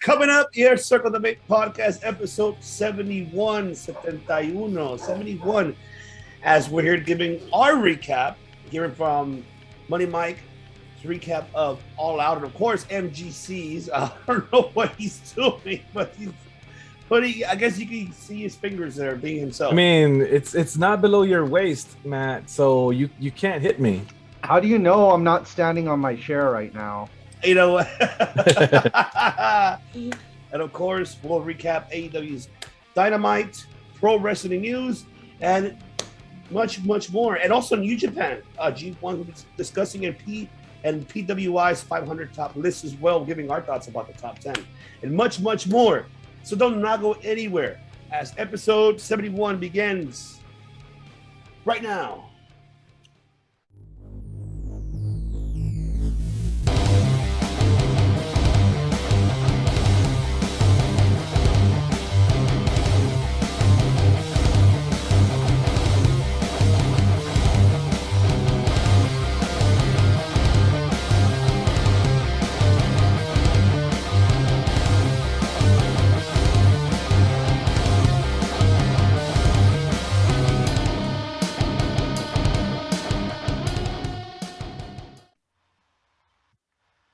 Coming up here, Circle the Make Podcast, episode 71, as we're here giving our recap, hearing from Money Mike's recap of All Out, and of course, MGC's. I don't know what he's doing, but I guess you can see his fingers there being himself. I mean, it's not below your waist, Matt, so you can't hit me. How do you know I'm not standing on my chair right now? You know, and of course, we'll recap AEW's Dynamite, Pro Wrestling News, and much more. And also New Japan, G1 will be discussing and PWI's 500 top list as well, giving our thoughts about the top 10, and much more. So don't not go anywhere as episode 71 begins right now.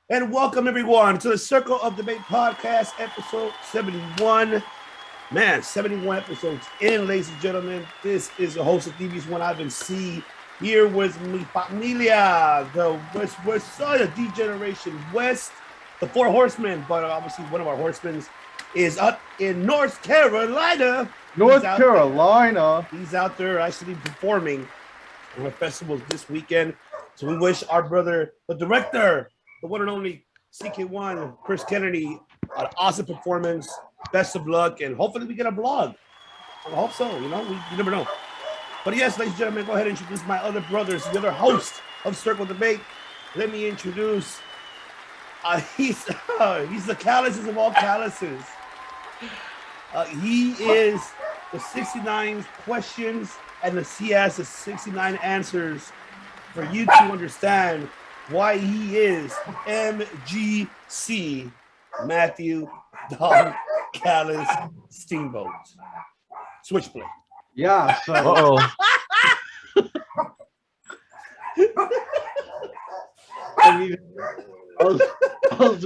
And welcome everyone to the Circle of Debate Podcast, episode 71. Man, 71 episodes in, ladies and gentlemen. This is the host of TV's One Ivan C. Here with mi familia, the West Side of D-Generation West, the Four Horsemen, but obviously one of our horsemen is up in North Carolina. North Carolina. He's out there actually performing on a festival this weekend. So we wish our brother, the director, the one and only CK1, Chris Kennedy, an awesome performance. Best of luck, and hopefully we get a vlog. I hope so. You never know. But yes, ladies and gentlemen, go ahead and introduce my other brothers, the other host of Circle Debate. Let me introduce. He's the calluses of all calluses. He is the 69 questions, and he has the 69 answers for you to understand why he is MGC, Matthew Don Callis Steamboat. Switchblade. Yeah, so. I mean, I was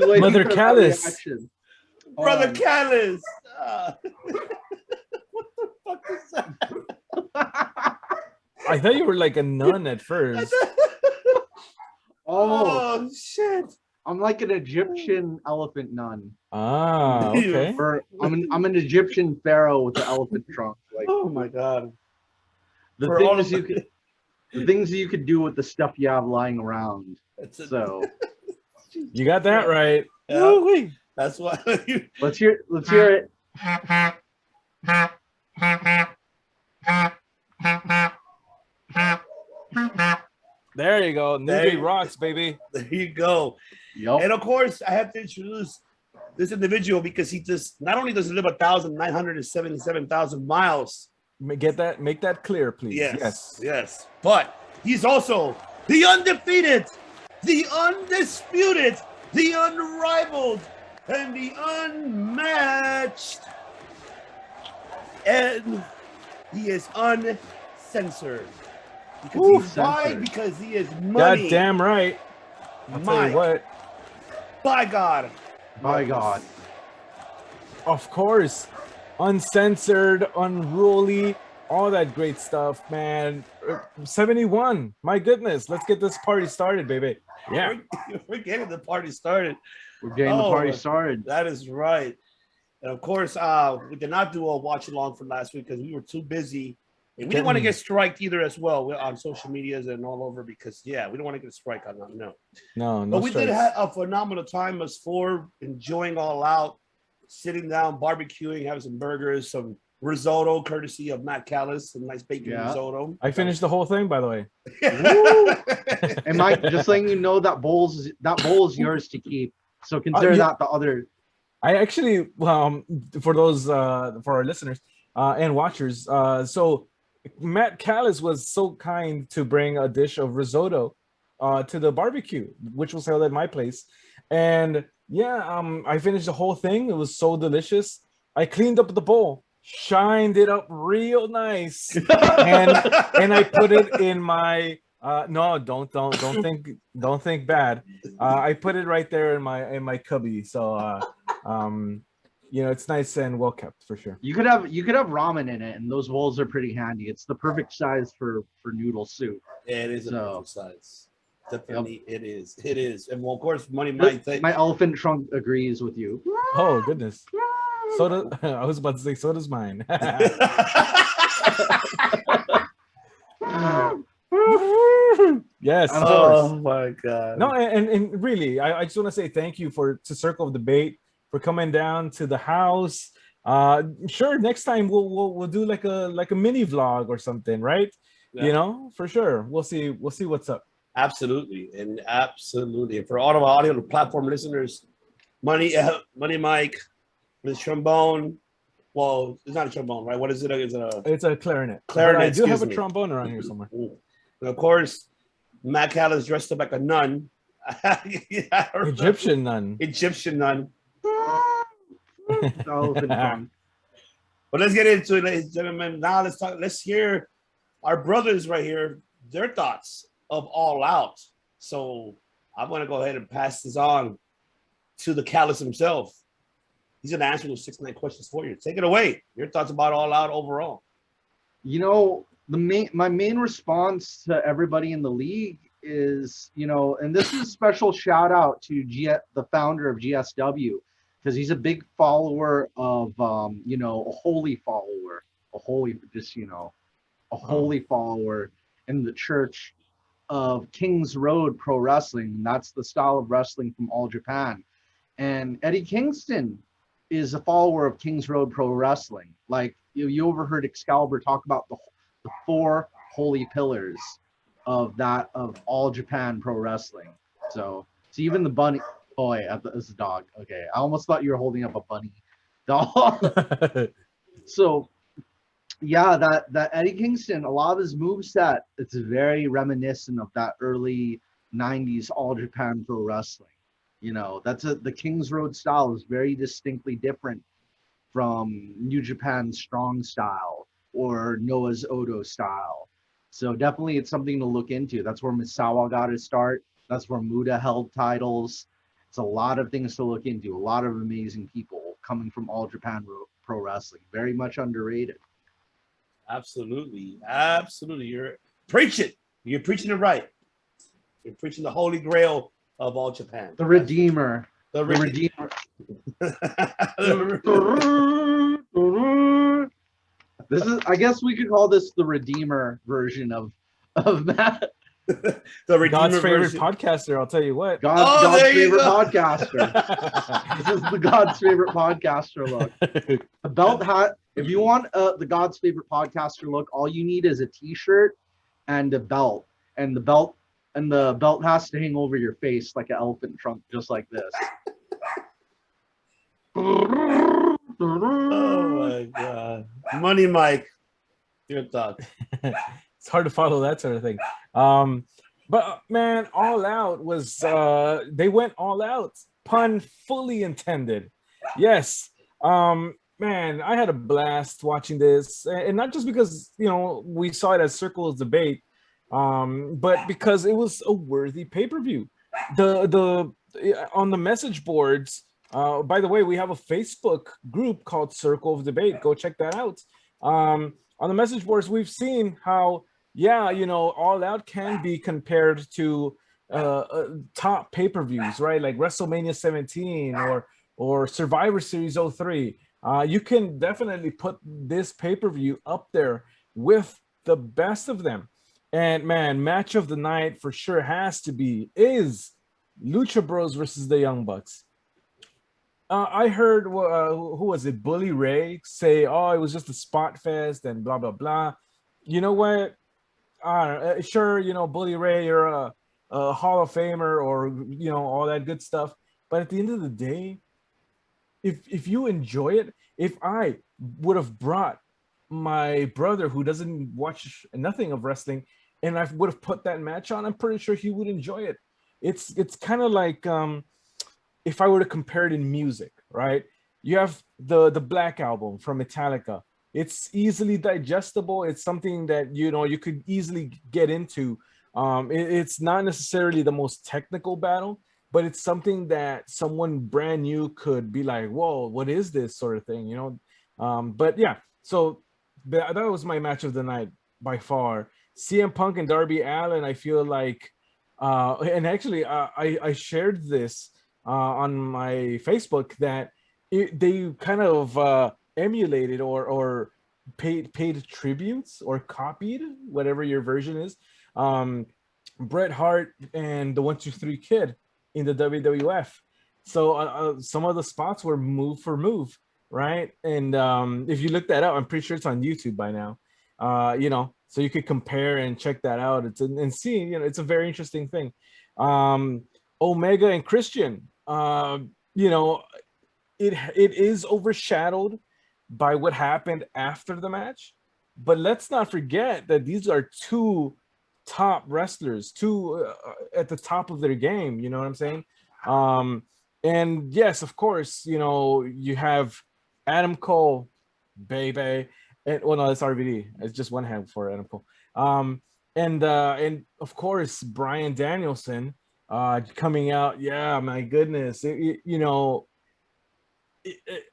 waiting Mother for Callis. that reaction. Brother Callis. What the fuck is that? I thought you were like a nun at first. Oh, shit. I'm like an Egyptian elephant nun. Ah, okay. Or I'm an Egyptian pharaoh with the elephant trunk. Like, Oh my god. the For all things of- you could do with the stuff you have lying around. So You got that right. Yeah. Woo-wee. That's why. let's hear it. There you go. Newgate rocks, baby. There you go. Yup. And of course, I have to introduce this individual because he just not only does he live 1,977,000 miles. Make that clear, please. Yes. But he's also the undefeated, the undisputed, the unrivaled, and the unmatched. And he is uncensored. Why? Censored. Because he is money. God damn right. I'll tell you what. By God. My God. Of course. Uncensored, unruly, all that great stuff, man. 71. My goodness. Let's get this party started, baby. Yeah. We're getting the party started. We're getting the party started. That is right. And of course, we did not do a watch along for last week because we were too busy. And we didn't want to get striked either as well. We're on social medias and all over because, we don't want to get a strike on that. No. No But we did strikes. have a phenomenal time as four, enjoying All Out, sitting down, barbecuing, having some burgers, some risotto, courtesy of Matt Callis, some nice bacon risotto. I finished the whole thing, by the way. And Mike, just letting you know that bowl is yours to keep. So consider that the other. I actually, for those, for our listeners and watchers, so Matt Callis was so kind to bring a dish of risotto to the barbecue, which was held at my place. And Yeah, I finished the whole thing. It was so delicious. I cleaned up the bowl, shined it up real nice, and I put it in my no, don't think bad. I put it right there in my cubby. So um it's nice and well kept for sure. You could have ramen in it, and those bowls are pretty handy. It's the perfect size for noodle soup. Yeah, it is a So, perfect size. Definitely, it is. It is, and well, of course, Money Mike. My elephant trunk agrees with you. Oh goodness. So does I was about to say so does mine. Yes. Oh my god. No, and really, I just want to say thank you to Circle of Debate for coming down to the house. Sure, next time we'll do like a mini vlog or something, right? Yeah. For sure. We'll see what's up. Absolutely, and absolutely. And for all of our audio platform listeners, Money Mike, this trombone. Well, it's not a trombone, right? What is it? It's a clarinet. Clarinet. But I do have excuse a me. trombone around here somewhere. And of course, Matt Callis dressed up like a nun. Yeah, Egyptian nun. Egyptian nun. Elephant trunk. But let's get into it, ladies and gentlemen. Now let's hear our brothers right here, their thoughts of All Out. So I'm going to go ahead and pass this on to the Callis himself. He's going to answer those 6 9 questions for you. Take it away. Your thoughts about All Out overall. My main response to everybody in the league is, and this is a special shout out to the founder of GSW, because he's a big follower of, a holy follower, a holy follower in the church of Kings Road Pro Wrestling. That's the style of wrestling from All Japan. And Eddie Kingston is a follower of Kings Road Pro Wrestling. Like, you overheard Excalibur talk about the 4 holy pillars of All Japan Pro Wrestling. So even the bunny. Oh, yeah, it's a dog. Okay, I almost thought you were holding up a bunny dog. So, yeah, that Eddie Kingston, a lot of his moveset, it's very reminiscent of that early 90s All Japan Pro Wrestling. The Kings Road style is very distinctly different from New Japan's strong style or Noah's Odo style. So definitely it's something to look into. That's where Misawa got his start. That's where Muda held titles. It's a lot of things to look into. A lot of amazing people coming from All Japan Pro Wrestling. Very much underrated. Absolutely. You're preaching. You're preaching it right. You're preaching the holy grail of All Japan. The Redeemer. The Redeemer. This is, I guess we could call this the Redeemer version of that. The Redeemer God's favorite version. podcaster, I'll tell you what. God's favorite podcaster. This is the God's favorite podcaster look. The belt hat. If you want the God's favorite podcaster look, all you need is a T-shirt and a belt, and the belt has to hang over your face like an elephant trunk, just like this. Oh my God. Money Mike, your thoughts. It's hard to follow that sort of thing. But man, All Out was they went all out. Pun fully intended. Yes. Man, I had a blast watching this, and not just because we saw it as Circle's Debate, but because it was a worthy pay-per-view. The on the message boards. By the way, we have a Facebook group called Circle of Debate. Go check that out. On the message boards, we've seen how, All Out can be compared to top pay-per-views, right? Like WrestleMania 17 or Survivor Series 03. You can definitely put this pay-per-view up there with the best of them. And man, match of the night for sure is Lucha Bros versus the Young Bucks. I heard, who was it, Bully Ray say, oh, it was just a spot fest and blah, blah, blah. You know what? Sure, Bully Ray, you're a Hall of Famer or, all that good stuff. But at the end of the day, if you enjoy it, if I would have brought my brother who doesn't watch nothing of wrestling and I would have put that match on, I'm pretty sure he would enjoy it. It's kind of like, if I were to compare it in music, right? You have the Black Album from Metallica. It's easily digestible. It's something that you could easily get into. It's not necessarily the most technical battle, but it's something that someone brand new could be like, "Whoa, what is this?" sort of thing, But yeah, so that was my match of the night by far. CM Punk and Darby Allin. I feel like, and actually, I shared this on my Facebook that they kind of emulated or paid tributes or copied, whatever your version is, Bret Hart and the 1-2-3 Kid in the WWF. So some of the spots were move for move, right? And if you look that up, I'm pretty sure it's on YouTube by now. So you could compare and check that out. And see, it's a very interesting thing. Omega and Christian, it is overshadowed by what happened after the match, but let's not forget that these are two top wrestlers, two at the top of their game. You know what I'm saying? And yes, of course, you have Adam Cole, baby, and well, no, that's RVD. It's just one hand for Adam Cole. And of course Bryan Danielson coming out. Yeah, my goodness,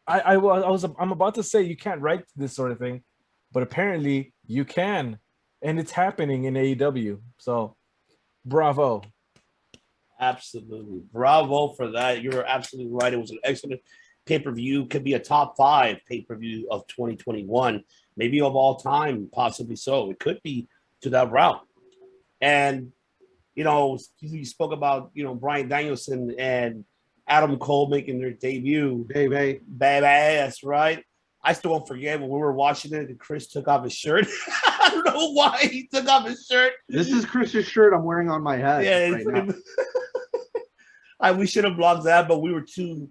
I'm about to say you can't write this sort of thing, but apparently you can, and it's happening in AEW. So, bravo. Absolutely. Bravo for that. You were absolutely right. It was an excellent pay-per-view. Could be a top 5 pay-per-view of 2021, maybe of all time, possibly so. It could be to that route. And, you spoke about, Bryan Danielson and Adam Cole making their debut. Baby. That's right. I still won't forget when we were watching it and Chris took off his shirt. I don't know why he took off his shirt. This is Chris's shirt I'm wearing on my head right now. We should have blocked that, but we were too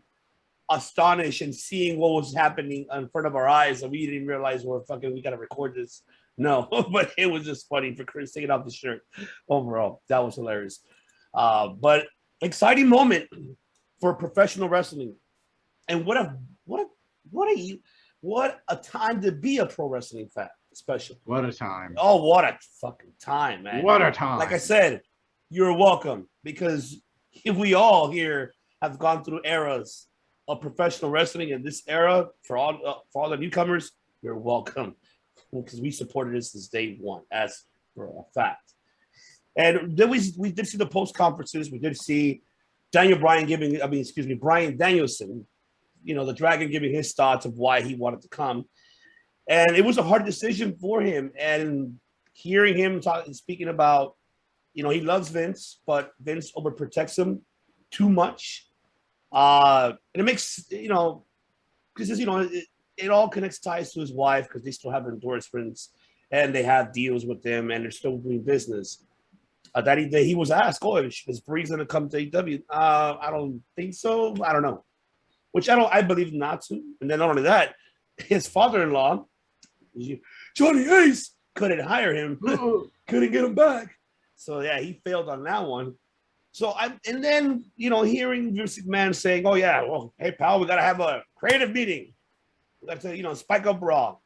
astonished and seeing what was happening in front of our eyes, and we didn't realize we got to record this. No, but it was just funny for Chris taking off the shirt. Overall, that was hilarious. But exciting moment for professional wrestling, and what a time to be a pro wrestling fan, especially. What a time! Oh, what a fucking time, man! What a time! Like I said, you're welcome, because we all here have gone through eras of professional wrestling, and this era for all the newcomers, you're welcome, because we supported this since day one, as for a fact. And then we did see the post conferences. We did see Bryan Danielson, the Dragon, giving his thoughts of why he wanted to come. And it was a hard decision for him. And hearing him speaking about, he loves Vince, but Vince overprotects him too much. And it makes, because, it all connects ties to his wife, because they still have endorsements and they have deals with them and they're still doing business. That he was asked, is Breeze going to come to AEW? I don't think so. I don't know. Which I believe not to. And then not only that, his father-in-law, Johnny Ace, couldn't hire him, couldn't get him back. So yeah, he failed on that one. So and then hearing Vince McMahon saying, "Oh yeah, well, hey pal, we got to have a creative meeting. We got to spike up Raw."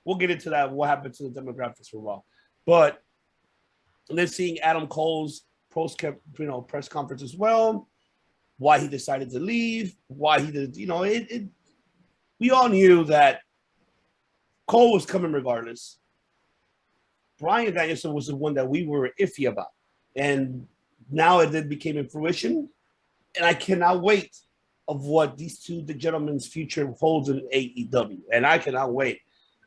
We'll get into that. What happened to the demographics for Raw, but. And then seeing Adam Cole's press conference as well, why he decided to leave, why he did, we all knew that Cole was coming regardless. Bryan Danielson was the one that we were iffy about. And now it became in fruition. And I cannot wait of what these two gentlemen's future holds in AEW. And I cannot wait.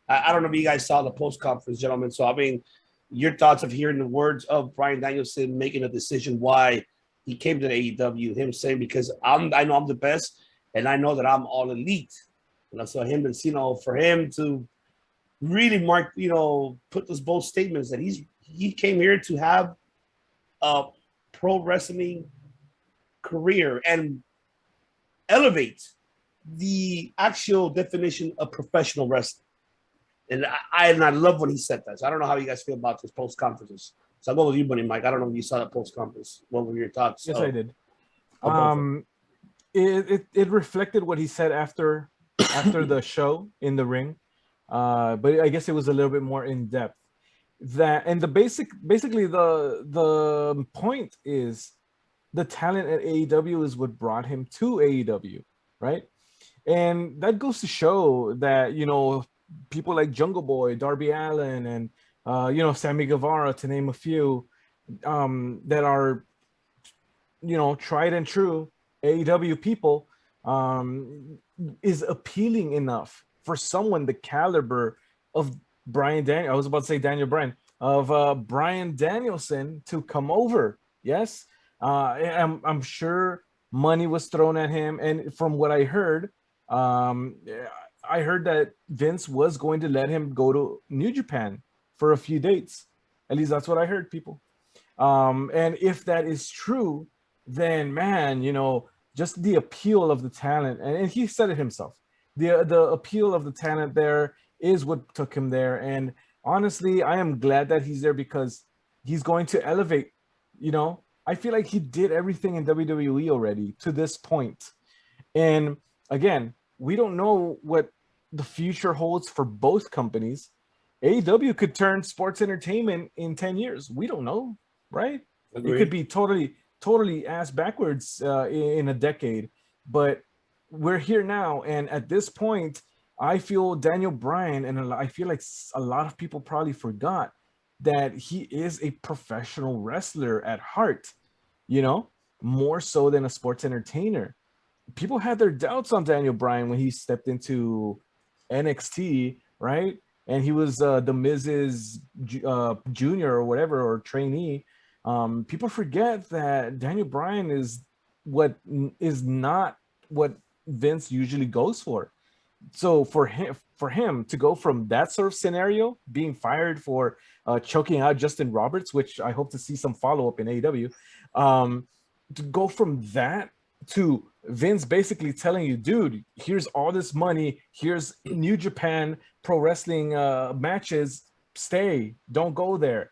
I don't know if you guys saw the post-conference, gentlemen. So, your thoughts of hearing the words of Bryan Danielson making a decision why he came to the AEW, him saying, because I know I'm the best and I know that I'm all elite. And so for him to really put those bold statements that he came here to have a pro wrestling career and elevate the actual definition of professional wrestling. And I love when he said that. So I don't know how you guys feel about this post conferences. So I'll go with you, Bunny Mike. I don't know if you saw that post conference. What were your thoughts? Yes, I did. Um, it reflected what he said after the show in the ring, but I guess it was a little bit more in depth. That and the basically the point is the talent at AEW is what brought him to AEW, right? And that goes to show that, you know, people like Jungle Boy, Darby Allin, and you know, Sammy Guevara, to name a few, that are, you know, tried and true AEW people, is appealing enough for someone the caliber of Brian Daniel. I was about to say Daniel Bryan, of Brian Danielson to come over. Yes, I'm sure money was thrown at him, and from what um, I heard that Vince was going to let him go to New Japan for a few dates. At least that's what I heard, people. And if that is true, then man, you know, just the appeal of the talent, and he said it himself, the appeal of the talent there is what took him there. And honestly, I am glad that he's there because he's going to elevate. You know, I feel like he did everything in WWE already to this point. And again, we don't know what the future holds for both companies. AEW could turn sports entertainment in 10 years. We don't know, right? Agreed. It could be totally ass backwards in a decade. But we're here now. And at this point, I feel Daniel Bryan, and I feel like a lot of people probably forgot that he is a professional wrestler at heart, you know, more so than a sports entertainer. People had their doubts on Daniel Bryan when he stepped into NXT, right? And he was the Miz's junior or whatever, or trainee. People forget that Daniel Bryan is not what Vince usually goes for. So for him to go from that sort of scenario, being fired for choking out Justin Roberts, which I hope to see some follow up in AEW, to go from that to Vince basically telling you, dude, here's all this money, here's New Japan Pro Wrestling matches, stay, don't go there.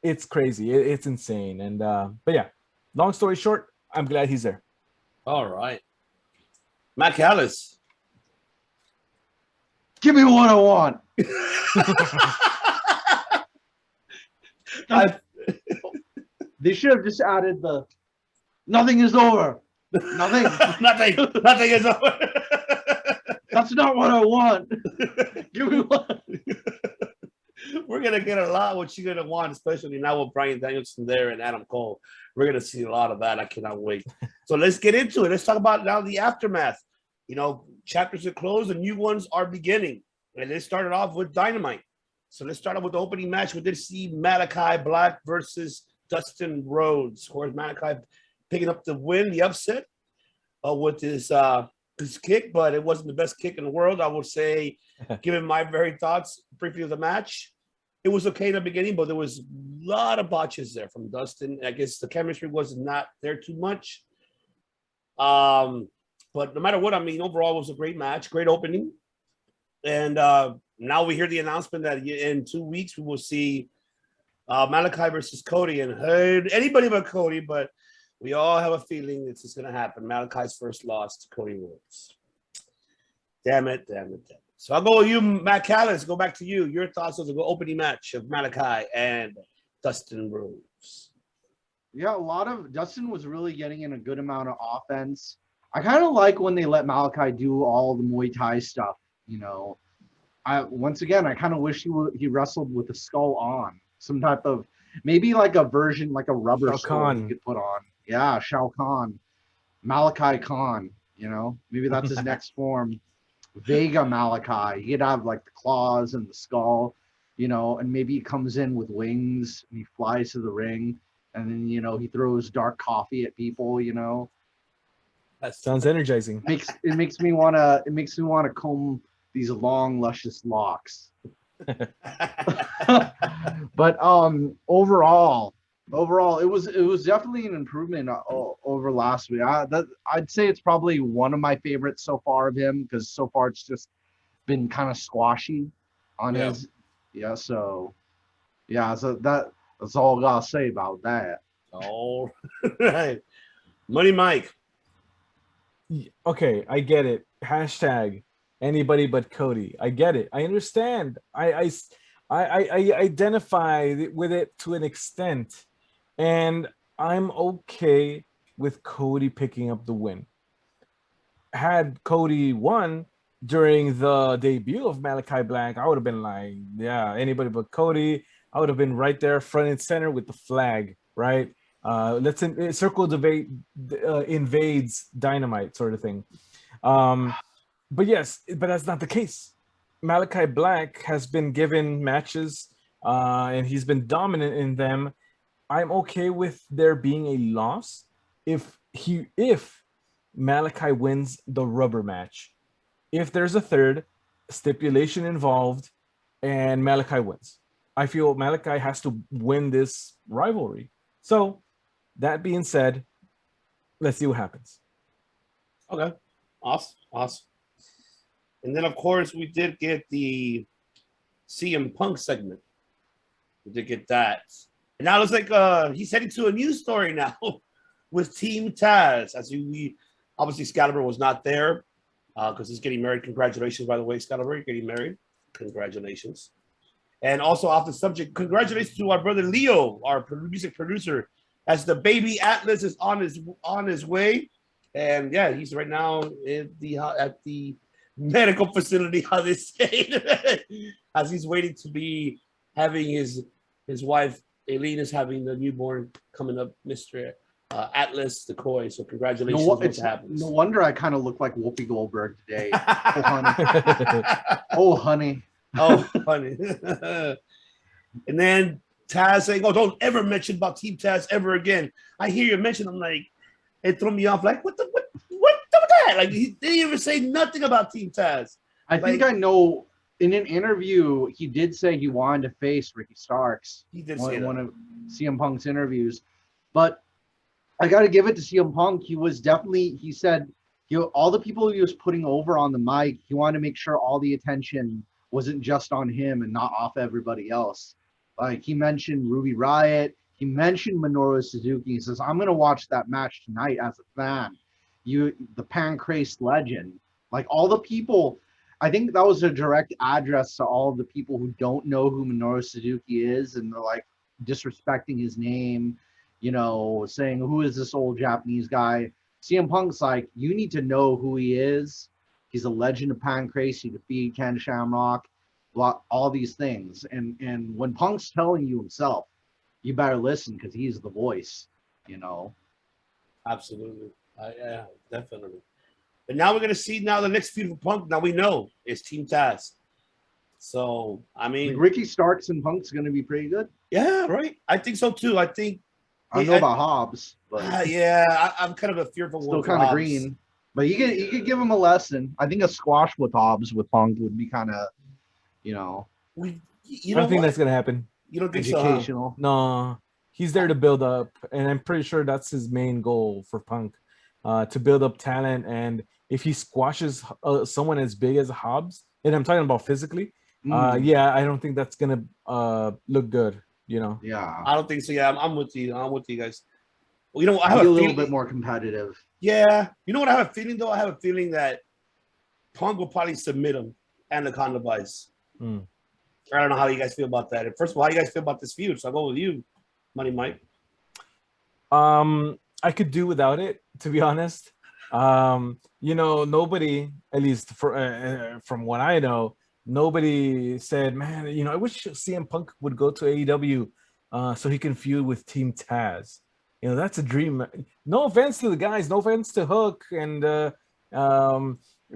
It's crazy. It's insane. And but yeah, long story short, I'm glad he's there. All right. Matt Callis. Give me what I want. They should have just added the nothing is over. Nothing. nothing is over. That's not what I want. Give me one. We're gonna get a lot what you're gonna want, especially now with Brian Danielson there and Adam Cole. We're gonna see a lot of that. I cannot wait. So let's get into it. Let's talk about now the aftermath. You know, chapters are closed and new ones are beginning. And they started off with Dynamite. So let's start off with the opening match. We did see Malachi Black versus Dustin Rhodes. Of course, Malachi picking up the win, the upset, with his kick, but it wasn't the best kick in the world. I would say, given my very thoughts briefly of the match, it was okay in the beginning, but there was a lot of botches there from Dustin. I guess the chemistry was not there too much. But no matter what, I mean, overall, it was a great match, great opening. And now we hear the announcement that in 2 weeks we will see Malachi versus Cody. And heard anybody but Cody, but we all have a feeling this is going to happen. Malachi's first loss to Cody Rhodes. Damn it. So I'll go with you, Matt Callis. Go back to you. Your thoughts of the opening match of Malachi and Dustin Rhodes. Yeah, Dustin was really getting in a good amount of offense. I kind of like when they let Malachi do all the Muay Thai stuff. You know, once again, I kind of wish he wrestled with the skull on, some type of, maybe like a version, like a rubber skull he could put on. Yeah, Shao Kahn, Malachi Khan. You know, maybe that's his next form. Vega Malachi. He'd have like the claws and the skull, you know, and maybe he comes in with wings and he flies to the ring, and then, you know, he throws dark coffee at people, you know. That sounds energizing. It makes me wanna comb these long, luscious locks. But overall, it was definitely an improvement over last week. I'd say it's probably one of my favorites so far of him, because so far it's just been kind of squashy on his. Yeah, so that's all I gotta say about that. All right. Money Mike. Okay, I get it. Hashtag anybody but Cody. I get it. I understand. I identify with it to an extent, and I'm okay with Cody picking up the win. Had Cody won during the debut of Malachi Black, I would have been like, yeah, anybody but Cody. I would have been right there, front and center with the flag, right? Circle debate invades dynamite sort of thing. But yes, but that's not the case. Malachi Black has been given matches, and he's been dominant in them. I'm okay with there being a loss if Malachi wins the rubber match. If there's a third stipulation involved and Malachi wins, I feel Malachi has to win this rivalry. So that being said, let's see what happens. Okay. Awesome. And then, of course, we did get the CM Punk segment. We did get that. And now it looks like he's heading to a news story now with Team Taz. As we obviously, Excalibur was not there because he's getting married. Congratulations, by the way, Excalibur, you're getting married. Congratulations. And also off the subject, congratulations to our brother Leo, our music producer, as the baby Atlas is on his way. And yeah, he's right now at the medical facility, how they say, as he's waiting to be having his wife Aileen is having the newborn coming up, Mr. Atlas Decoy. So congratulations on what happens. No wonder I kind of look like Whoopi Goldberg today. Oh honey. Oh honey. Oh honey. And then Taz saying, "Oh, don't ever mention about Team Taz ever again." I hear you mention. I'm like, it threw me off. Like, what that? Like, he didn't even say nothing about Team Taz. I think I know. In an interview, he did say he wanted to face Ricky Starks. He did say that. One of CM Punk's interviews, but I got to give it to CM Punk. He said, all the people he was putting over on the mic, he wanted to make sure all the attention wasn't just on him and not off everybody else. Like, he mentioned Ruby Riott. He mentioned Minoru Suzuki. He says, I'm going to watch that match tonight as a fan. The Pancrase legend. Like, all the people, I think that was a direct address to all of the people who don't know who Minoru Suzuki is, and they're like disrespecting his name, saying, who is this old Japanese guy? CM Punk's like, you need to know who he is. He's a legend of Pancrase. He defeated Ken Shamrock, all these things. And when Punk's telling you himself, you better listen because he's the voice, Absolutely. Yeah, definitely. But now we're going to see the next feud for Punk. Now we know it's Team Taz. So, I mean, Ricky Starks and Punk's going to be pretty good. Yeah, right. I think so too. I don't know about Hobbs, but yeah, I'm kind of a fearful one. Still kind of green, but you could give him a lesson. I think a squash with Hobbs with Punk would be kind of, I don't think that's gonna happen. You don't think educational? So, no, he's there to build up, and I'm pretty sure that's his main goal for Punk, to build up talent. And if he squashes someone as big as Hobbs, and I'm talking about physically, yeah, I don't think that's gonna look good. Yeah, I don't think so. Yeah, I'm with you. I'm with you guys. Well, I have a little bit more competitive. Yeah, you know what I have a feeling though. I have a feeling that Punk will probably submit him and Anaconda Vice. I don't know how you guys feel about that. And first of all, how you guys feel about this feud? So I'll go with you, Money Mike. I could do without it, to be honest. Nobody, at least from what I know, nobody said, man, I wish CM Punk would go to AEW so he can feud with Team Taz. That's a dream. No offense to the guys, no offense to Hook and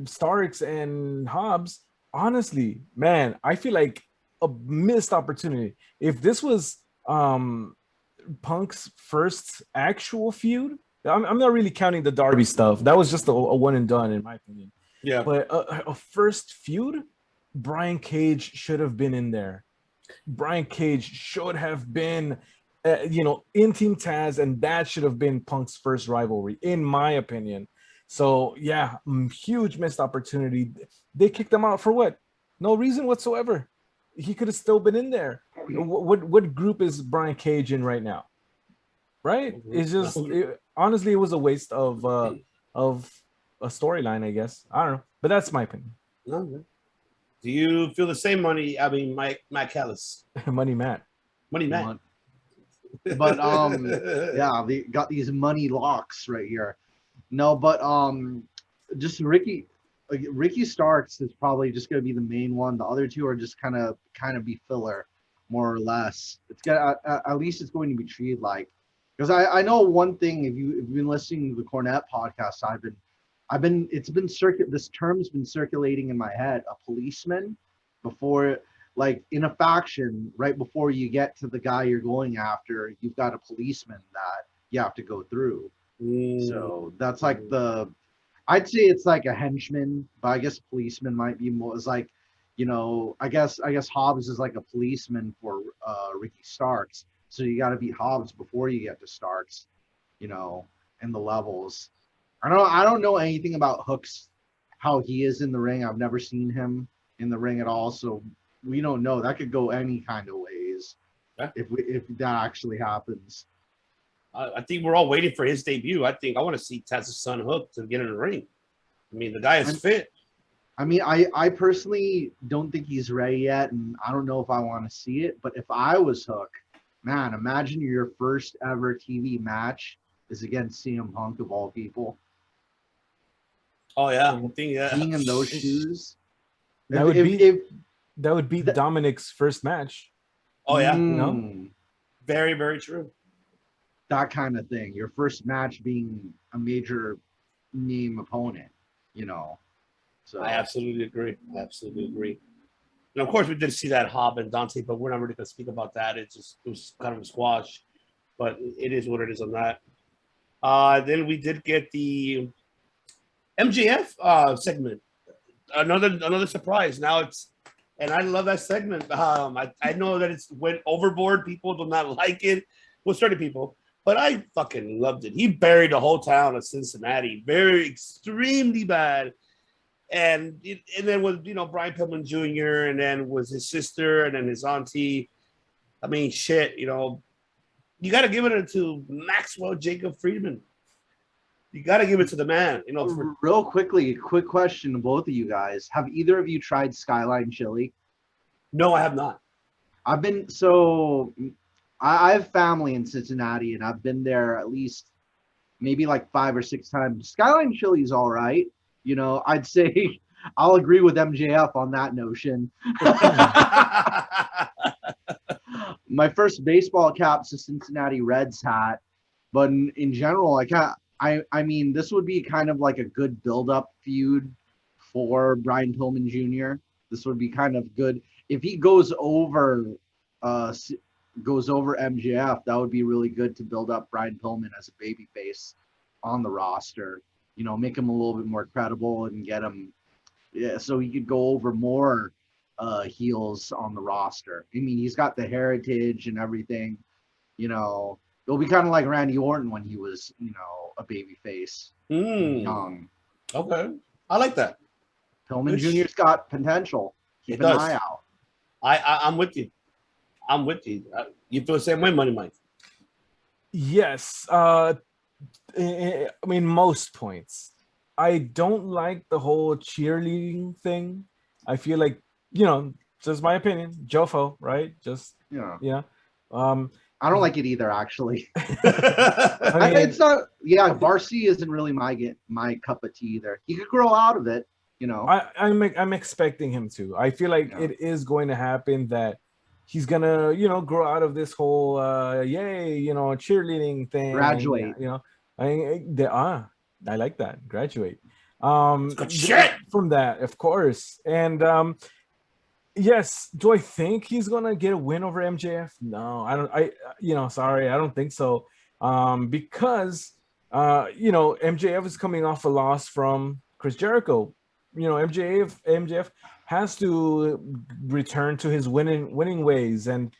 Starks and Hobbs. Honestly, man, I feel like a missed opportunity. If this was Punk's first actual feud, I'm not really counting the Darby stuff. That was just a one and done, in my opinion. Yeah. But a first feud, Brian Cage should have been in there. Brian Cage should have been, in Team Taz, and that should have been Punk's first rivalry, in my opinion. So, yeah, huge missed opportunity. They kicked him out for what? No reason whatsoever. He could have still been in there. What group is Brian Cage in right now? Right? It's just, honestly, it was a waste of a storyline, I guess. I don't know, but that's my opinion. No. Do you feel the same, Matt Callis? Money Matt. Money Matt. But yeah, they got these money locks right here. No, but just Ricky Starks is probably just going to be the main one. The other two are just kind of be filler, more or less. It's gonna at least it's going to be treated like, because I know one thing. If you've been listening to the Cornette podcast, this term's been circulating in my head. A policeman before, like in a faction, right before you get to the guy you're going after, you've got a policeman that you have to go through. So that's like I'd say it's like a henchman, but I guess policeman might be more. It's like, I guess Hobbs is like a policeman for Ricky Starks. So you got to beat Hobbs before you get to Starks, in the levels. I don't know anything about Hook's, how he is in the ring. I've never seen him in the ring at all, so we don't know. That could go any kind of ways. Yeah. If that actually happens. I think we're all waiting for his debut. I want to see Taz's son Hook to get in the ring. I mean, the guy is fit. I mean, I personally don't think he's ready yet, and I don't know if I want to see it. But if I was Hook, man, imagine your first ever TV match is against CM Punk of all people. Oh yeah, I think being in those shoes. That would be Dominic's first match. Oh yeah, very, very true. That kind of thing. Your first match being a major name opponent, So I absolutely agree. And of course, we did see that Hobb and Dante, but we're not really going to speak about that. It was kind of a squash, but it is what it is on that. Then we did get the MJF segment. Another surprise. Now and I love that segment. I know that it's went overboard. People do not like it. Well, certain people. But I fucking loved it. He buried the whole town of Cincinnati, very extremely bad. And then with Brian Pillman Jr. and then was his sister and then his auntie. I mean, shit. You got to give it to Maxwell Jacob Friedman. You got to give it to the man. Real quickly, quick question to both of you guys: have either of you tried Skyline Chili? No, I have not. I have family in Cincinnati, and I've been there at least maybe like 5 or 6 times. Skyline Chili is all right. I'd say I'll agree with MJF on that notion. My first baseball cap's a Cincinnati Reds hat, but in general, I mean, this would be kind of like a good build-up feud for Brian Pillman Jr. This would be kind of good if he goes over MJF. That would be really good to build up Brian Pillman as a babyface on the roster. Make him a little bit more credible and get him, so he could go over more heels on the roster. I mean, he's got the heritage and everything. It'll be kind of like Randy Orton when he was, a babyface, young. Okay, I like that. Pillman Jr.'s got potential. Keep an eye out. I'm with you. You feel the same way, Money Mike? Yes. I mean, most points. I don't like the whole cheerleading thing. I feel like, just my opinion, Jofo, right? Just yeah. I don't like it either, actually. I mean, it's not. Yeah, varsity isn't really my cup of tea either. He could grow out of it, I'm expecting him to. I feel like it is going to happen that he's gonna, grow out of this whole cheerleading thing. Graduate. I like that. Graduate. Shit. From that, of course. And yes, do I think he's gonna get a win over MJF? No, I don't. Sorry, I don't think so. Because MJF is coming off a loss from Chris Jericho. MJF has to return to his winning ways. And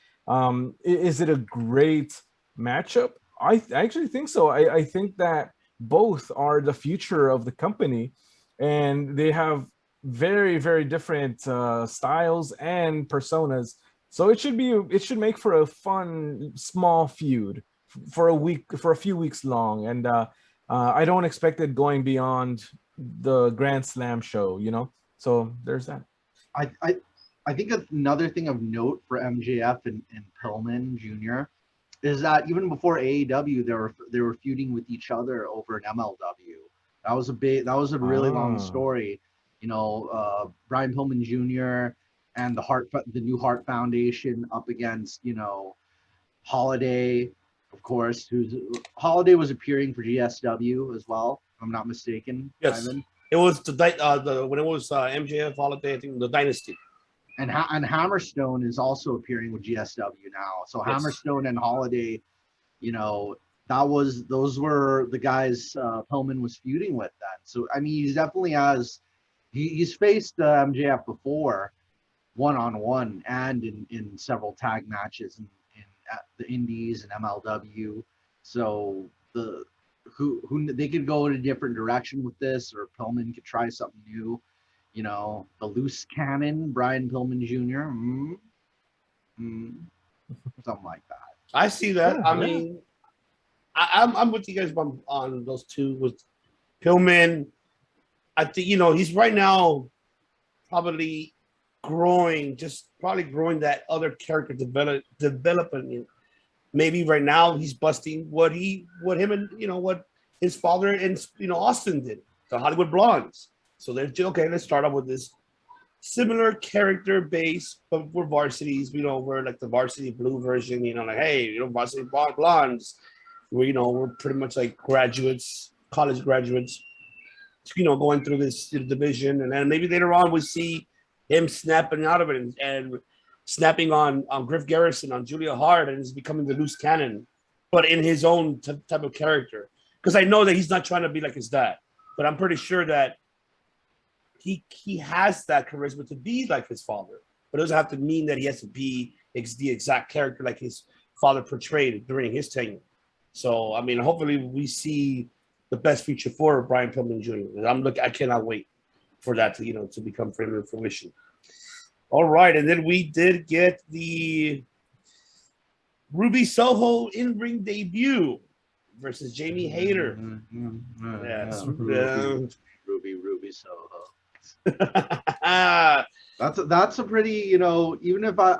is it a great matchup? I actually think so. I think that both are the future of the company, and they have very, very different styles and personas. So it should make for a fun small feud. for a week, for a few weeks long, and I don't expect it going beyond the Grand Slam show, you know. So there's that. I, I, I think another thing of note for MJF and Pillman Jr. is that even before AEW, they were feuding with each other over an MLW. That was a really long story. You know, Brian Pillman Jr. and the New Heart Foundation up against, you know, Holiday, of course. Holiday was appearing for GSW as well, if I'm not mistaken. Yes. Ivan. It was when it was MJF Holiday, I think the Dynasty. And Hammerstone is also appearing with GSW now. So Yes. Hammerstone and Holiday, you know, those were the guys Pillman was feuding with then. So I mean, he's definitely he's faced MJF before, one-on-one and in several tag matches in at the Indies and MLW. So who they could go in a different direction with this, or Pillman could try something new. You know, the loose cannon, Brian Pillman Jr. Something like that. I see that. Yeah, I mean, I'm with you guys on those two. With Pillman, I think, you know, he's right now probably growing that other character development. Maybe right now he's busting what him and, you know, what his father and, you know, Austin did, the Hollywood Blondes. So they're okay. Let's start off with this similar character base, but we're varsities. You know, we're like the varsity blue version. You know, like, hey, you know, varsity blondes. We're pretty much like graduates, college graduates. You know, going through this division, and then maybe later on we see him snapping out of it and snapping on Griff Garrison, on Julia Hart, and is becoming the loose cannon, but in his own type of character. Because I know that he's not trying to be like his dad, but I'm pretty sure that he has that charisma to be like his father, but it doesn't have to mean that he has to be the exact character like his father portrayed during his tenure. So, I mean, hopefully we see the best future for Brian Pillman Jr. I cannot wait for that to, you know, to become fruition. All right, and then we did get the Ruby Soho in-ring debut versus Jamie Hayter. Yes. Ruby Soho. That's a pretty, you know, even if I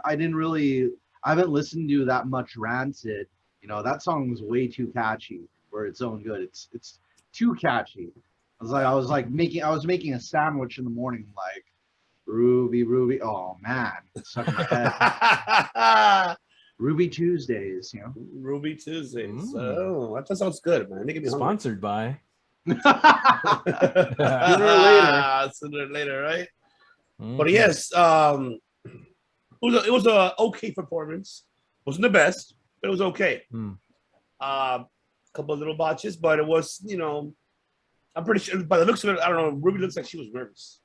haven't listened to that much Rancid, you know, that song was way too catchy for its own good. It's too catchy. I was making a sandwich in the morning, like Ruby. Oh man, it's stuck in my head. Ruby Tuesdays, you know. Ruby Tuesdays. Oh, that sounds good, man. Sponsored by. Sooner or later, right? But yes, it was a okay performance. Wasn't the best, but it was okay. Couple of little botches, but it was, you know, I'm pretty sure by the looks of it, I don't know, Ruby looks like she was nervous.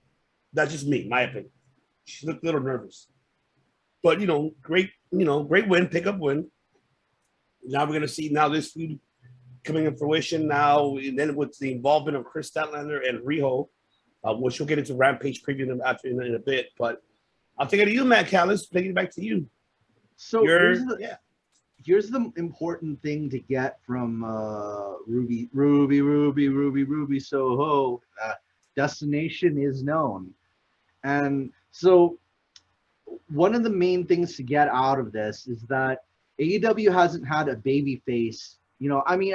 That's just me, my opinion. She looked a little nervous. But, you know, great win, pickup win. Now we're gonna see this feud coming in fruition now, and then with the involvement of Chris Statlander and Riho, which we'll get into Rampage preview in a bit. But I'll take it to you, Matt Callis. Take it back to you. So here's the important thing to get from Ruby Soho. Destination is known. And so one of the main things to get out of this is that AEW hasn't had a baby face. You know, I mean,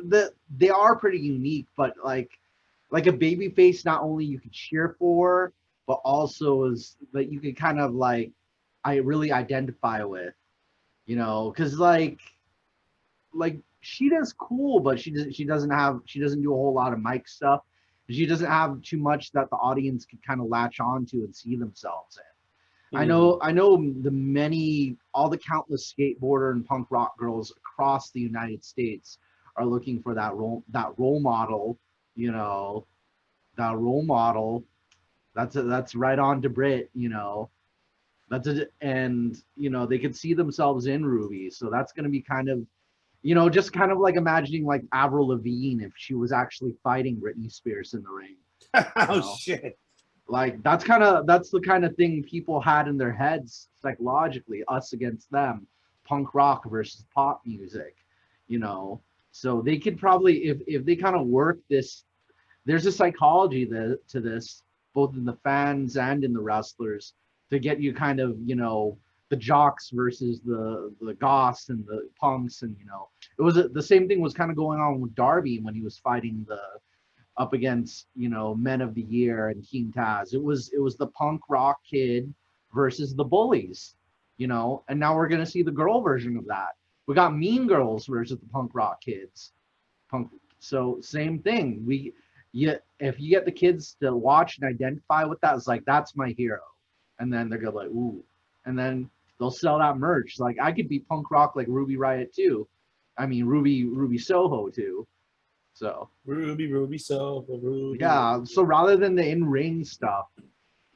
they are pretty unique, but like a baby face, not only you could cheer for, but also is that you can kind of like, I really identify with, you know, because like Sheeta's cool, but she doesn't do a whole lot of mic stuff. She doesn't have too much that the audience could kind of latch on to and see themselves in. I know all the countless skateboarder and punk rock girls across the United States are looking for that role model, you know, that role model. That's right on to Brit, you know. And you know, they could see themselves in Ruby. So that's going to be kind of, you know, just kind of like imagining like Avril Lavigne if she was actually fighting Britney Spears in the ring. Oh, know? Shit. Like that's the kind of thing people had in their heads psychologically, us against them, punk rock versus pop music. you know. So they could probably, if they kind of work this, there's a psychology to this, both in the fans and in the wrestlers, to get you kind of, you know, the jocks versus the goths and the punks, and you know, it was the same thing was kind of going on with Darby when he was fighting the up against, you know, Men of the Year and Team Taz. It was the punk rock kid versus the bullies, you know, and now we're gonna see the girl version of that. We got Mean Girls versus the punk rock kids. Punk. So same thing. If you get the kids to watch and identify with that, it's like that's my hero, and then they're gonna like ooh, and then they'll sell that merch. Like I could be punk rock like Ruby Riot too. I mean Ruby Soho too. So Ruby Soho, Ruby. yeah. So rather than the in-ring stuff,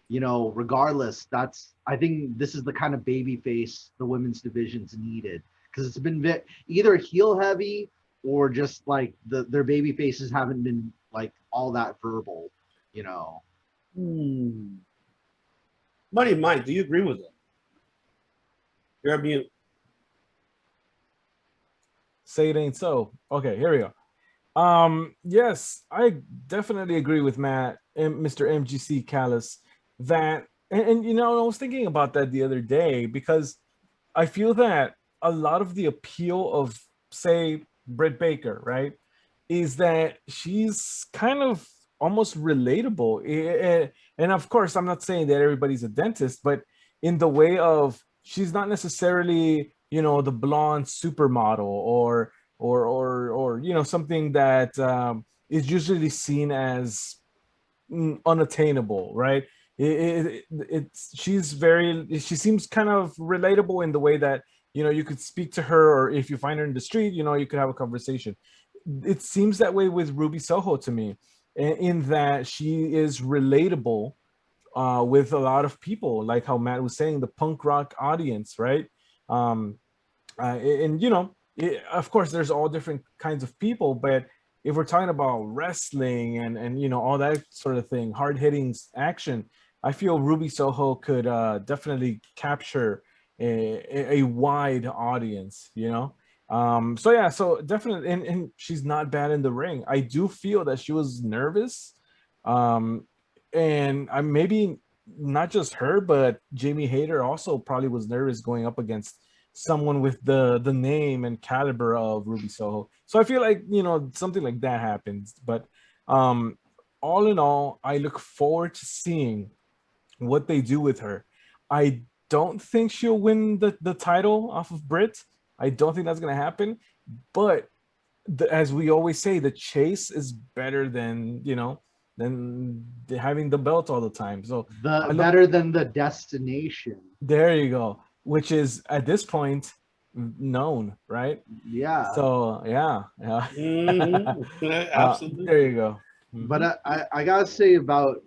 you know, regardless, I think this is the kind of baby face the women's division's needed, because it's been either heel heavy or just like their baby faces haven't been like all that verbal, you know. Money Mike, do you agree with that? You're on mute. Say it ain't so. Okay, here we go. Yes, I definitely agree with Matt and Mr. MGC Callis that, and you know, I was thinking about that the other day, because I feel that a lot of the appeal of, say, Britt Baker, right, is that she's kind of almost relatable. And of course, I'm not saying that everybody's a dentist, but in the way of she's not necessarily, you know, the blonde supermodel or you know, something that is usually seen as unattainable, right? She seems kind of relatable in the way that, you know, you could speak to her, or if you find her in the street, you know, you could have a conversation. It seems that way with Ruby Soho to me, in that she is relatable with a lot of people, like how Matt was saying, the punk rock audience, right? And you know, of course, there's all different kinds of people, but if we're talking about wrestling and you know, all that sort of thing, hard hitting action, I feel Ruby Soho could definitely capture a wide audience, you know. So yeah, so definitely, and she's not bad in the ring. I do feel that she was nervous, and I maybe not just her, but Jamie Hayter also probably was nervous going up against someone with the name and caliber of Ruby Soho. So I feel like, you know, something like that happens. But all in all, I look forward to seeing what they do with her. I don't think she'll win the title off of Britt. I don't think that's going to happen. But as we always say, the chase is better than, you know, than having the belt all the time. So Better than the destination. there you go. Which is at this point known, right? Yeah. So yeah. Absolutely. There you go. But I gotta say about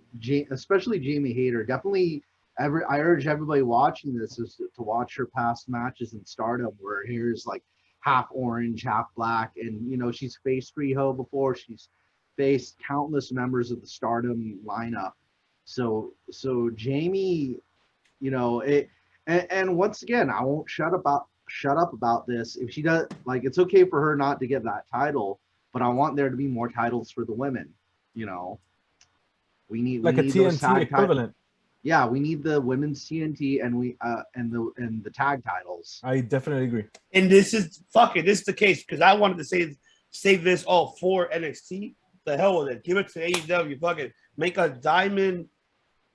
especially Jamie Hayter, definitely. I urge everybody watching this is to watch her past matches in Stardom, where here's like half orange, half black, and you know she's faced Riho before. She's faced countless members of the Stardom lineup. So Jamie, you know it, and once again, I won't shut up about this. If she does, like, it's okay for her not to get that title, but I want there to be more titles for the women. You know, we need like a TNT equivalent. Yeah, we need the women's TNT and the tag titles. I definitely agree. And this is this is the case, because I wanted to save this all for NXT. The hell with it. Give it to AEW. Fucking make a diamond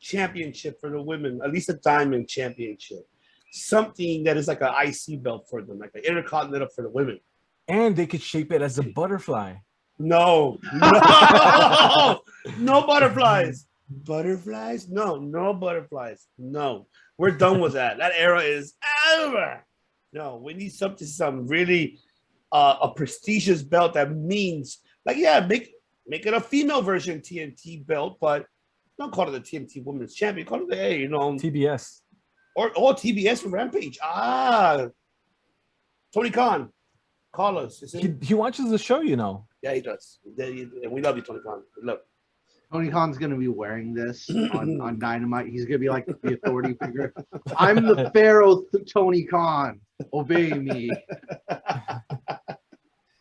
championship for the women, at least a diamond championship. Something that is like an IC belt for them, like an intercontinental for the women. And they could shape it as a butterfly. No butterflies. Butterflies? No butterflies. No, we're done with that. That era is over. No, we need some really a prestigious belt that means, like, yeah, make it a female version TNT belt, but don't call it the TNT Women's Champion. Call it the, you know, TBS or TBS for Rampage. Tony Khan, call us. He watches the show, you know. Yeah, he does. And we love you, Tony Khan. We love you. Tony Khan's gonna be wearing this on Dynamite. He's gonna be like the authority figure. I'm the Pharaoh, Tony Khan. Obey me.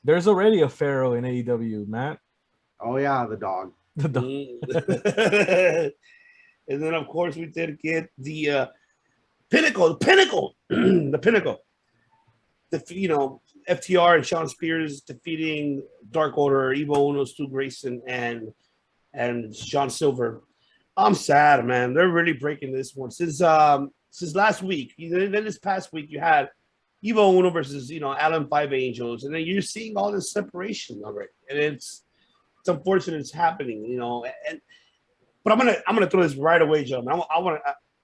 There's already a Pharaoh in AEW, Matt. Oh yeah, the dog. The dog. And then, of course, we did get the pinnacle, the pinnacle. FTR and Sean Spears defeating Dark Order, Evo Uno, Stu Grayson, and Sean Silver. I'm sad, man. They're really breaking this one since last week. Then this past week, you had Evo Uno versus Alan Five Angels, and then you're seeing all this separation already, and it's unfortunate it's happening, but I'm gonna throw this right away, gentlemen.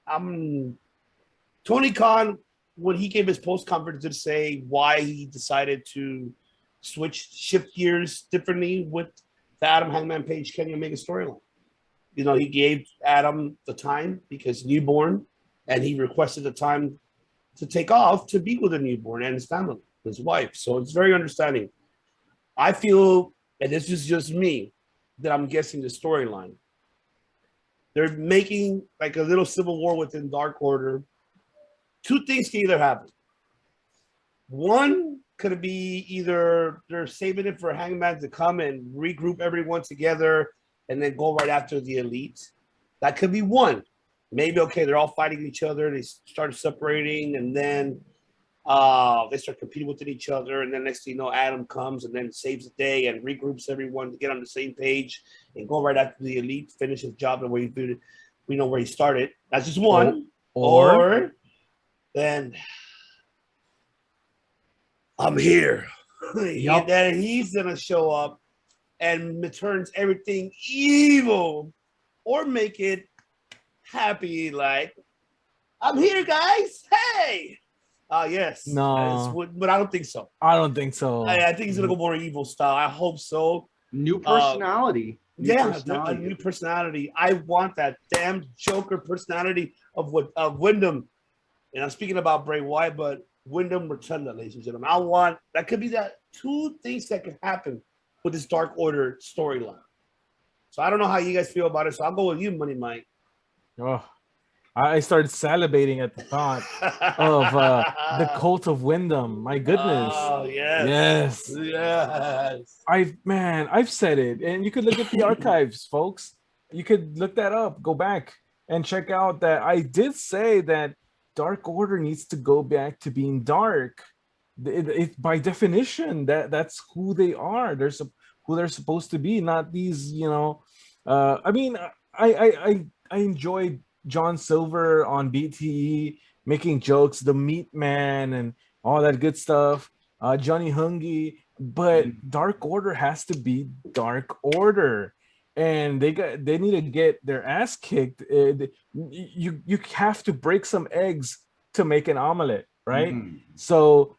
I'm Tony Khan, when he gave his post conference, to say why he decided to shift gears differently with the Adam Hangman Page Kenny Omega storyline. He gave Adam the time because newborn, and he requested the time to take off to be with the newborn and his family, his wife. So it's very understanding. I feel, and this is just me, that I'm guessing the storyline. They're making like a little civil war within Dark Order. Two things can either happen. One could be either they're saving it for Hangman to come and regroup everyone together and then go right after the Elite. That could be one. Maybe, okay, they're all fighting each other. They start separating, and then they start competing with each other. And then next thing you know, Adam comes and then saves the day and regroups everyone to get on the same page and go right after the Elite, finish his job the way we know where he started. That's just one. Or then I'm here. Yep. Then he's going to show up and turns everything evil or make it happy, like, I'm here, guys. Hey. Yes. No. But I don't think so. I don't think so. I think he's going to go more evil style. I hope so. New personality. A new personality. I want that damn Joker personality of Wyndham. And I'm speaking about Bray Wyatt, but Wyndham Rotunda, ladies and gentlemen. That could be that two things that could happen with this Dark Order storyline. So I don't know how you guys feel about it. So I'll go with you, Money Mike. Oh, I started salivating at the thought of the Cult of Wyndham. My goodness. Oh, yes. Yes. I've said it, and you could look at the archives, folks. You could look that up. Go back and check out that I did say that Dark Order needs to go back to being dark. It by definition, that's who they are. Who they're supposed to be, not these. I enjoyed John Silver on BTE making jokes, the Meat Man, and all that good stuff. Johnny Hungy, but Dark Order has to be Dark Order, and they need to get their ass kicked. You have to break some eggs to make an omelet, right? Mm-hmm. So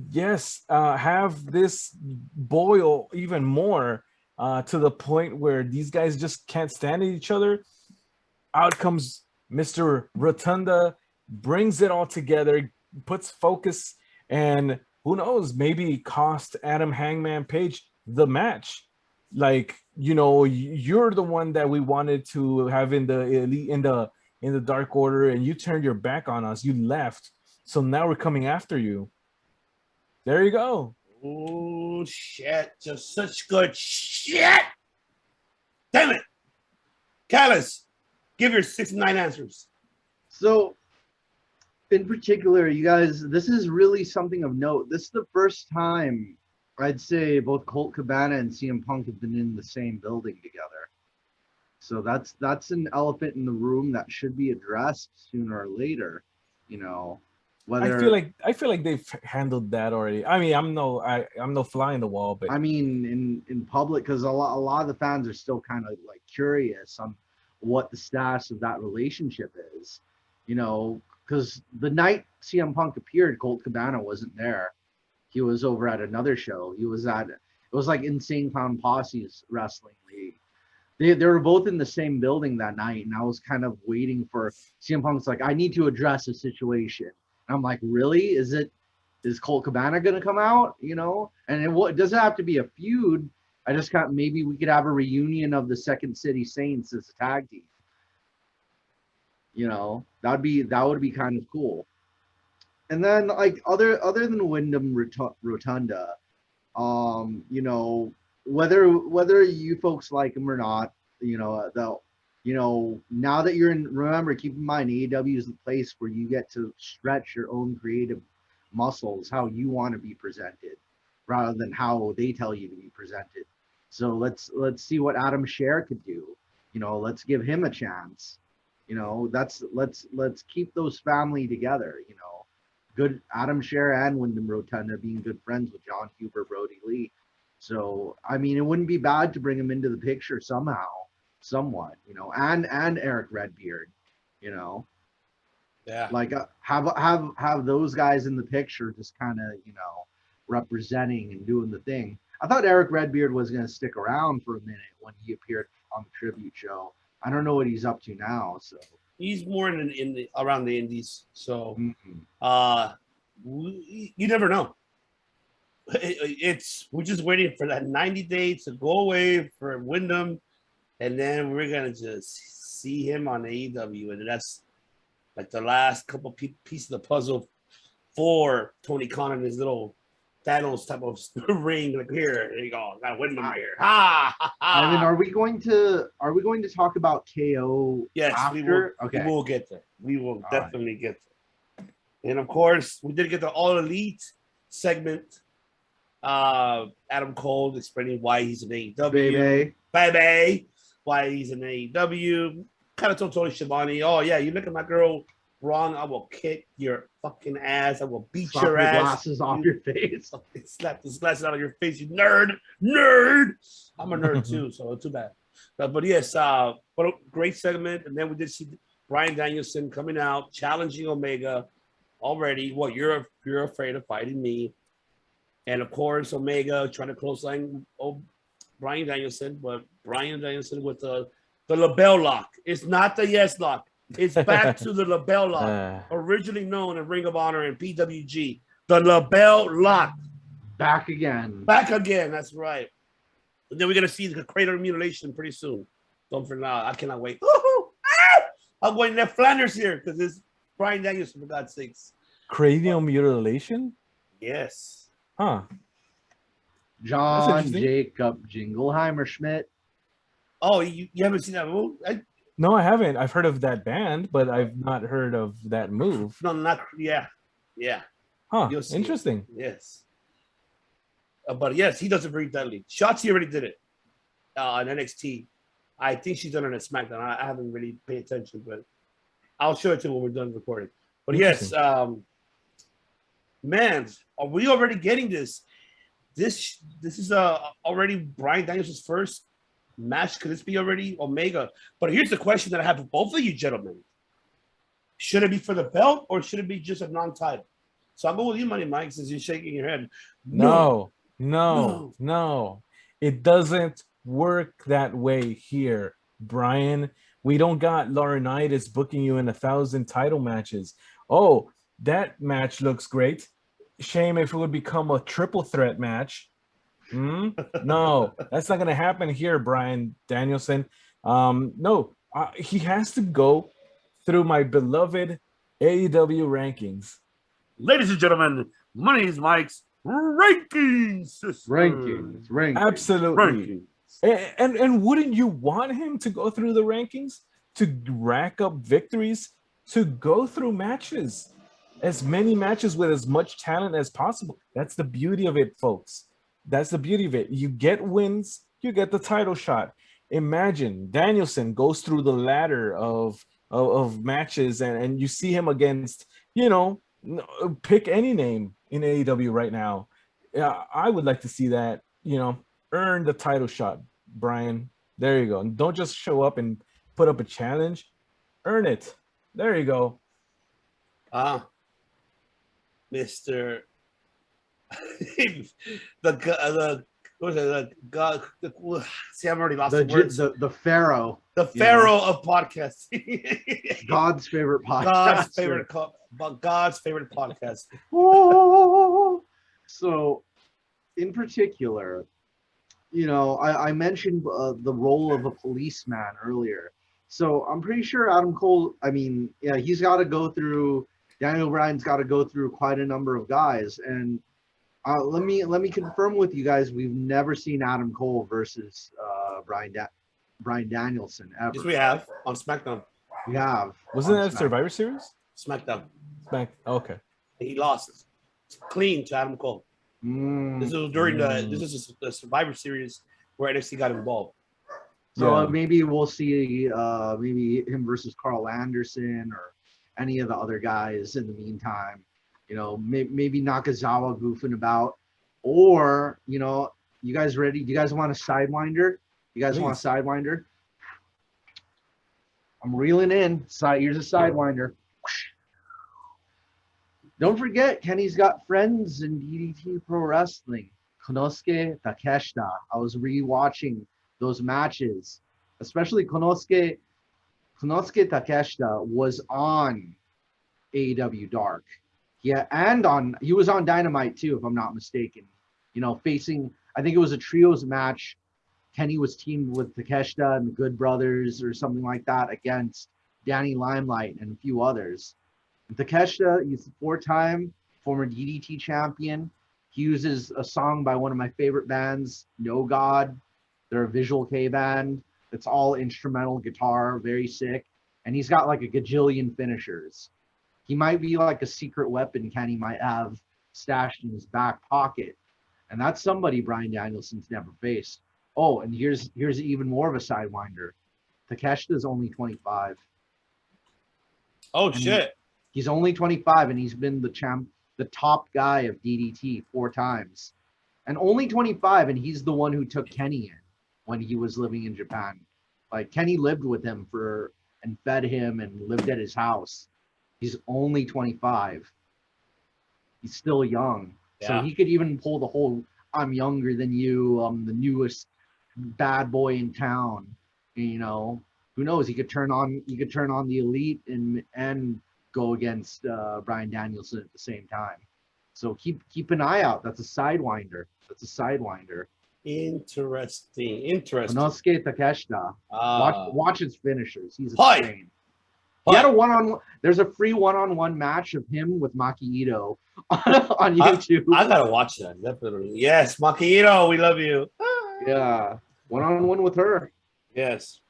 yes, have this boil even more to the point where these guys just can't stand each other. Out comes Mr. Rotunda, brings it all together, puts focus, and who knows, maybe cost Adam Hangman Page the match. Like, you're the one that we wanted to have in the elite, in the Dark Order, and you turned your back on us. You left, so now we're coming after you. There you go. Oh shit! Just such good shit. Damn it, Callis. Give your 69 answers. So, in particular, you guys, this is really something of note. This is the first time I'd say both Colt Cabana and CM Punk have been in the same building together. So that's an elephant in the room that should be addressed sooner or later. Whether I feel like they've handled that already. I mean, I'm no fly in the wall, but I mean in public, because a lot of the fans are still kind of like curious on what the status of that relationship is, because the night CM Punk appeared, Colt Cabana wasn't there. He was over at another show. It was like Insane Clown Posse's wrestling league. They were both in the same building that night, and I was kind of waiting for CM Punk's like, I need to address a situation. And I'm like, really? Is Colt Cabana gonna come out? And it doesn't have to be a feud. I just maybe we could have a reunion of the Second City Saints as a tag team. That would be kind of cool. And then, like, other than Wyndham Rotunda, You know, whether you folks like him or not, now that you're in, remember, keep in mind, AEW is the place where you get to stretch your own creative muscles, how you want to be presented, rather than how they tell you to be presented. So let's see what Adam Scherr could do. Let's give him a chance. Let's keep those family together. Good Adam Scherr and Wyndham Rotunda being good friends with John Huber, Brody Lee. So I mean, it wouldn't be bad to bring him into the picture somehow, somewhat, and Eric Redbeard, you know, Yeah. like have those guys in the picture, just kind of representing and doing the thing. I thought Eric Redbeard was going to stick around for a minute when he appeared on the tribute show. I don't know what he's up to now. So He's more in the around the indies. So mhm. you never know. We're just waiting for that 90 days to go away for Wyndham, and then we're gonna just see him on AEW, and that's like the last couple pieces of the puzzle for Tony Khan and his little Thanos type of ring. Like, here you go, got Wyndham here. Ha ha ha. Ivan, are we going to talk about KO Yes, after? we will. Okay. We will get there. We will All definitely get there. And of course, we did get the All Elite segment. Adam Cole explaining why he's in AEW. Baby. Why he's in AEW. Kind of told Tony Schiavone, oh yeah, you look at my girl wrong, I will kick your fucking ass. I will beat Slap your ass. Glasses off your face. Slap those glasses out of your face, you nerd. I'm a nerd too, so too bad. But yes, but a great segment. And then we did see Bryan Danielson coming out, challenging Omega already. Well, you're afraid of fighting me. And of course, Omega trying to clothesline Bryan Danielson, but Bryan Danielson with the LaBelle lock. It's not the yes lock. It's back to the LaBelle lock, originally known in Ring of Honor and PWG. The LaBelle lock. Back again. Back again. That's right. And then we're gonna see the Crater Mutilation pretty soon. Don't for now. I cannot wait. I'm going to Flanders here because it's Bryan Danielson, for God's sakes. Cranial mutilation? Yes. Huh. John Jacob Jingleheimer Schmidt. Oh, you haven't seen that move? No, I haven't. I've heard of that band, but I've not heard of that move. No, not yeah. Huh. Interesting. It. Yes. But yes, he does it very deadly. Shotzi already did it on NXT. I think she's done it at SmackDown. I haven't really paid attention, but I'll show it to you when we're done recording. But yes, man, are we already getting this? This is already Bryan Danielson's first match. Could this be already Omega? But here's the question that I have for both of you gentlemen. Should it be for the belt or should it be just a non-title? So I'll go with you, Money Mike, since you're shaking your head. No. It doesn't work that way here, Brian. We don't got Laurinaitis booking you in 1,000 title matches. Oh, that match looks great. Shame if it would become a triple threat match. No, that's not going to happen here, Bryan Danielson. No, he has to go through my beloved AEW rankings. Ladies and gentlemen, Money's Mike's rankings. Rankings. Absolutely. Rankings. And wouldn't you want him to go through the rankings, to rack up victories, to go through matches, as many matches with as much talent as possible? That's the beauty of it, folks. That's the beauty of it. You get wins, you get the title shot. Imagine Danielson goes through the ladder of matches and you see him against, pick any name in AEW right now. Yeah, I would like to see that, earn the title shot, Brian. There you go. And don't just show up and put up a challenge. Earn it. There you go. Mr. the what was it? The God. See, I'm already lost the words. The Pharaoh. The Pharaoh of podcasting. God's favorite podcast. God's favorite podcast. So, in particular, I mentioned the role of a policeman earlier. So I'm pretty sure Adam Cole. He's got to go through. Daniel Bryan's got to go through quite a number of guys, and Let me confirm with you guys. We've never seen Adam Cole versus Brian Danielson ever. Yes, we have on SmackDown. We have. Wasn't on that Survivor Series? SmackDown. Okay. He lost clean to Adam Cole. This was during the Survivor Series where NXT got involved. So Yeah. maybe we'll see maybe him versus Carl Anderson or any of the other guys in the meantime. You know, maybe Nakazawa goofing about, or you know, you guys ready? Do you guys want a sidewinder? You guys want a sidewinder? I'm reeling in. Here's a sidewinder. Don't forget, Kenny's got friends in DDT Pro Wrestling. Konosuke Takeshita. I was rewatching those matches, especially Konosuke Takeshita was on AEW Dark. Yeah, and he was on Dynamite too, if I'm not mistaken. You know, facing, I think it was a trios match. Kenny was teamed with Takeshita and the Good Brothers or something like that against Danny Limelight and a few others. And Takeshita, he's a 4-time former DDT champion. He uses a song by one of my favorite bands, No God. They're a Visual K band. It's all instrumental guitar, very sick. And he's got like a gajillion finishers. He might be like a secret weapon Kenny might have stashed in his back pocket. And that's somebody Brian Danielson's never faced. Oh, and here's even more of a sidewinder. Takeshita's only 25. Oh, And shit. He's only 25, and he's been the top guy of DDT 4 times. And only 25, and he's the one who took Kenny in when he was living in Japan. Like, Kenny lived with him and fed him and lived at his house. He's only 25. He's still young. Yeah. So he could even pull the whole, I'm younger than you, I'm the newest bad boy in town. You know, who knows? He could turn on the Elite and go against Brian Danielson at the same time. So keep an eye out. That's a sidewinder. Interesting. Konosuke Takeshita. Watch his finishers. He's Hi. insane. He had a one-on-one. There's a free one-on-one match of him with Maki Ito on YouTube. I gotta watch that, definitely. Yes, Makito, we love you. Yeah, one-on-one with her. Yes.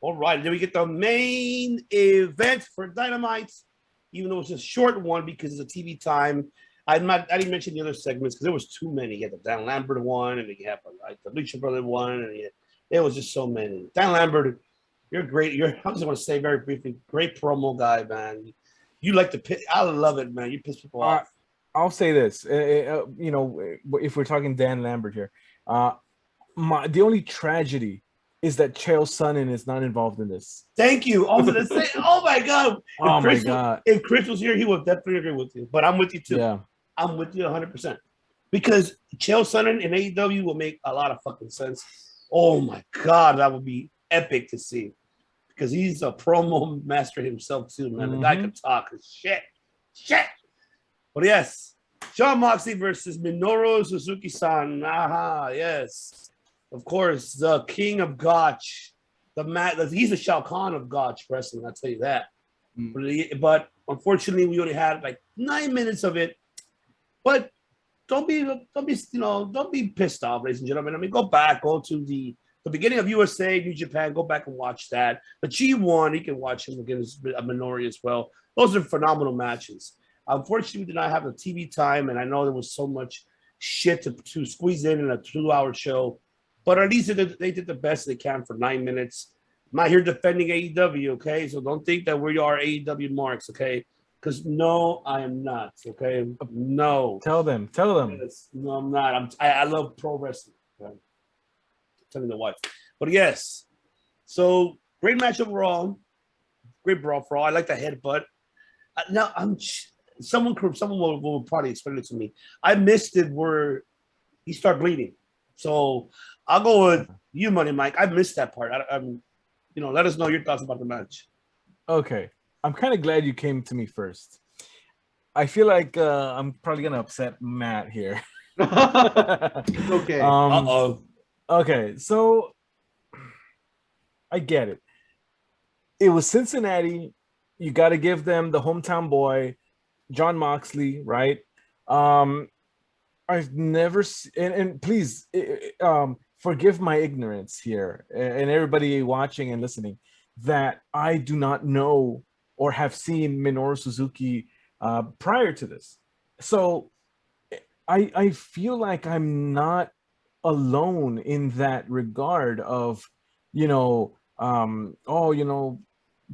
All right, then we get the main event for Dynamite, even though it's a short one because it's a TV time. I didn't mention the other segments because there was too many. You had the Dan Lambert one, and you have like the Lucha Brother one, and it was just so many. Dan Lambert, you're great. I just want to say very briefly, great promo guy, man. You like to piss. I love it, man. You piss people off. I'll say this. You know, if we're talking Dan Lambert here, the only tragedy is that Chael Sonnen is not involved in this. Thank you. Oh my God. If Chris was here, he would definitely agree with you. But I'm with you too. Yeah. I'm with you 100%. Because Chael Sonnen in AEW will make a lot of fucking sense. Oh my God, that would be epic to see. Because he's a promo master himself too, man. The guy can talk. Shit. But yes, Jon Moxley versus Minoru Suzuki-san. Yes. Of course, the king of Gotch. He's the Shao Kahn of Gotch wrestling, I'll tell you that. But unfortunately, we only had like 9 minutes of it. But don't be pissed off, ladies and gentlemen. I mean, go to the beginning of USA, New Japan. Go back and watch that. The G1, you can watch him against Minori as well. Those are phenomenal matches. Unfortunately, we did not have the TV time, and I know there was so much shit to squeeze in a 2-hour show. But at least they did the best they can for 9 minutes. I'm not here defending AEW, okay? So don't think that we are AEW marks, okay? Because no, I am not, okay? No. Tell them. Yes, no, I'm not. I love pro wrestling. Okay? I'm telling you the wife. But yes, so great match overall. Great brawl for all. I like the headbutt. Now someone will probably explain it to me. I missed it where he started bleeding. So I'll go with you, Money Mike. I missed that part. Let us know your thoughts about the match. Okay. I'm kind of glad you came to me first. I feel like I'm probably going to upset Matt here. Okay. Okay. So I get it. It was Cincinnati. You got to give them the hometown boy, Jon Moxley, right? I've never and please forgive my ignorance here, and everybody watching and listening, that I do not know or have seen Minoru Suzuki prior to this. So I feel like I'm not alone in that regard of, oh,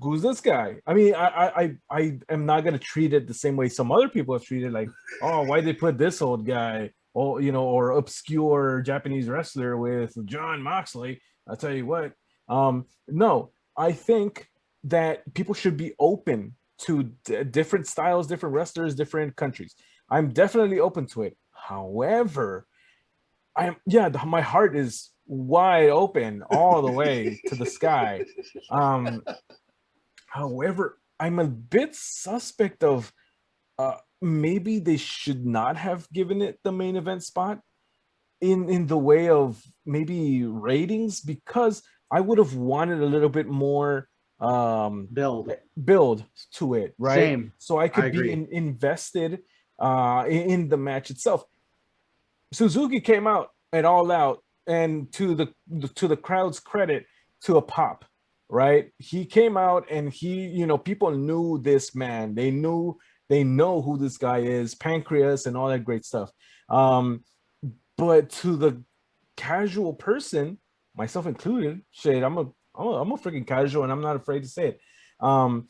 who's this guy? I mean, I am not gonna treat it the same way some other people have treated, like, oh, why they put this old guy, or or obscure Japanese wrestler with John Moxley. I'll tell you what. No, I think that people should be open to different styles, different wrestlers, different countries. I'm definitely open to it. However, my heart is wide open all the way to the sky. Um, However, I'm a bit suspect of maybe they should not have given it the main event spot in the way of maybe ratings, because I would have wanted a little bit more build to it, right? Same. So I could be agree. invested in the match itself. Suzuki came out at All Out, and to the crowd's credit, to a pop, right? He came out and he, people knew this man. They know who this guy is, Pancreas and all that great stuff. But to the casual person, myself included, shit, I'm a freaking casual, and I'm not afraid to say it. I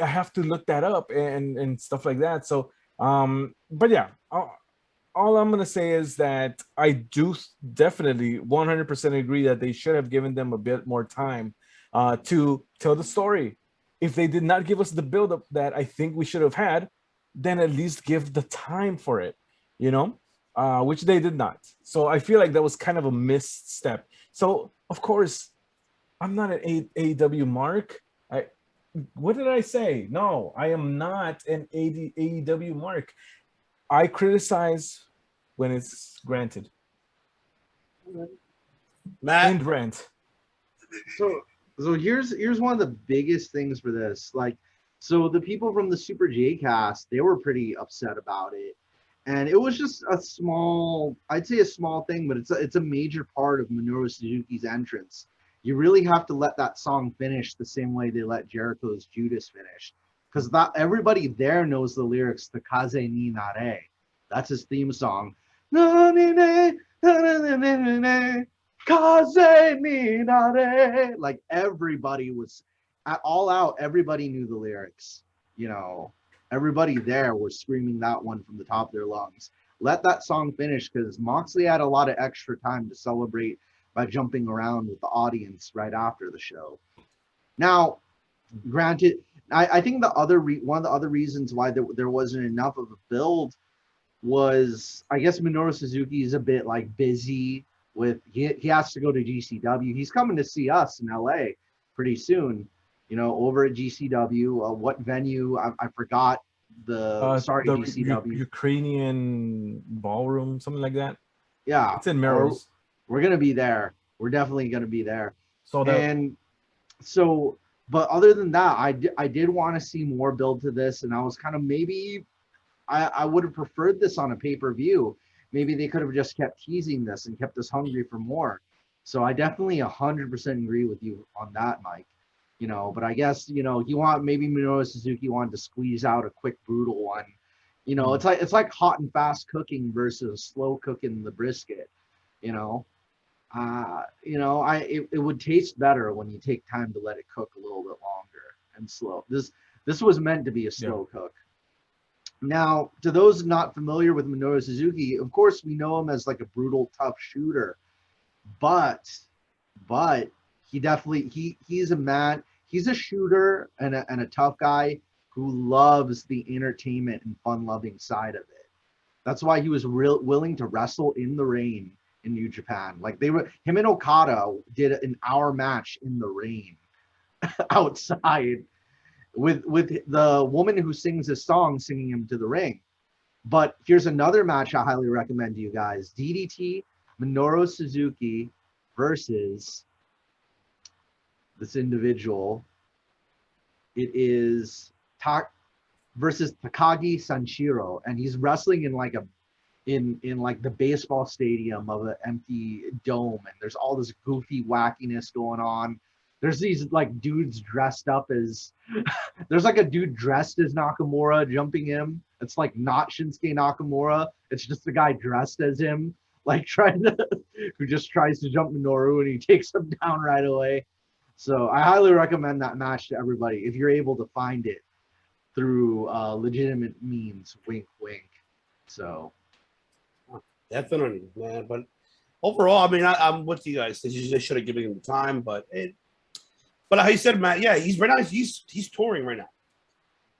have to look that up and stuff like that. So, but yeah, all I'm gonna say is that I do definitely 100% agree that they should have given them a bit more time to tell the story. If they did not give us the buildup that I think we should have had, then at least give the time for it, which they did not. So I feel like that was kind of a misstep. So of course, I'm not an AEW mark. What did I say? No, I am not an AEW mark. I criticize when it's granted. Matt, And rant. So here's one of the biggest things for this. Like, so the people from the Super J cast, they were pretty upset about it. And it was just a small, I'd say a small thing, but it's a major part of Minoru Suzuki's entrance. You really have to let that song finish the same way they let Jericho's Judas finish. Because that everybody there knows the lyrics to Kaze ni Nare. That's his theme song. Kaze ni Nare. Like, everybody was at All Out, everybody knew the lyrics. Everybody there was screaming that one from the top of their lungs. Let that song finish, because Moxley had a lot of extra time to celebrate by jumping around with the audience right after the show. Now, granted, I think the other one of the other reasons why there wasn't enough of a build was, I guess, Minoru Suzuki is a bit like busy with, he has to go to GCW. He's coming to see us in LA pretty soon, over at GCW. What venue? I forgot the GCW. Ukrainian ballroom, something like that. Yeah, it's in Melrose. We're gonna be there. We're definitely gonna be there. So, but other than that, I did want to see more build to this, and I was kind of maybe I would have preferred this on a pay-per-view. Maybe they could have just kept teasing this and kept us hungry for more. So I definitely 100% agree with you on that, Mike. But I guess, maybe Minoru Suzuki wanted to squeeze out a quick, brutal one. It's like hot and fast cooking versus slow cooking the brisket. It would taste better when you take time to let it cook a little bit longer and slow. This was meant to be a slow cook. Now, to those not familiar with Minoru Suzuki, of course, we know him as like a brutal, tough shooter, but he definitely he's a man. He's a shooter and a tough guy who loves the entertainment and fun-loving side of it. That's why he was willing to wrestle in the rain in New Japan. Like, him and Okada did an hour match in the rain outside with the woman who sings his song singing him to the ring. But here's another match I highly recommend to you guys: DDT Minoru Suzuki versus this individual. It is versus Takagi Sanshiro, and he's wrestling in like a in like the baseball stadium of an empty dome, and there's all this goofy wackiness going on. There's these like dudes dressed up as there's like a dude dressed as Nakamura jumping him. It's like not Shinsuke Nakamura. It's just the guy dressed as him, like trying to who just tries to jump Minoru and he takes him down right away. So I highly recommend that match to everybody if you're able to find it through legitimate means. Wink, wink. So Definitely, man. But overall, I mean, I'm with you guys. They just should have given him time, but how you said, Matt, yeah, he's right now. He's touring right now.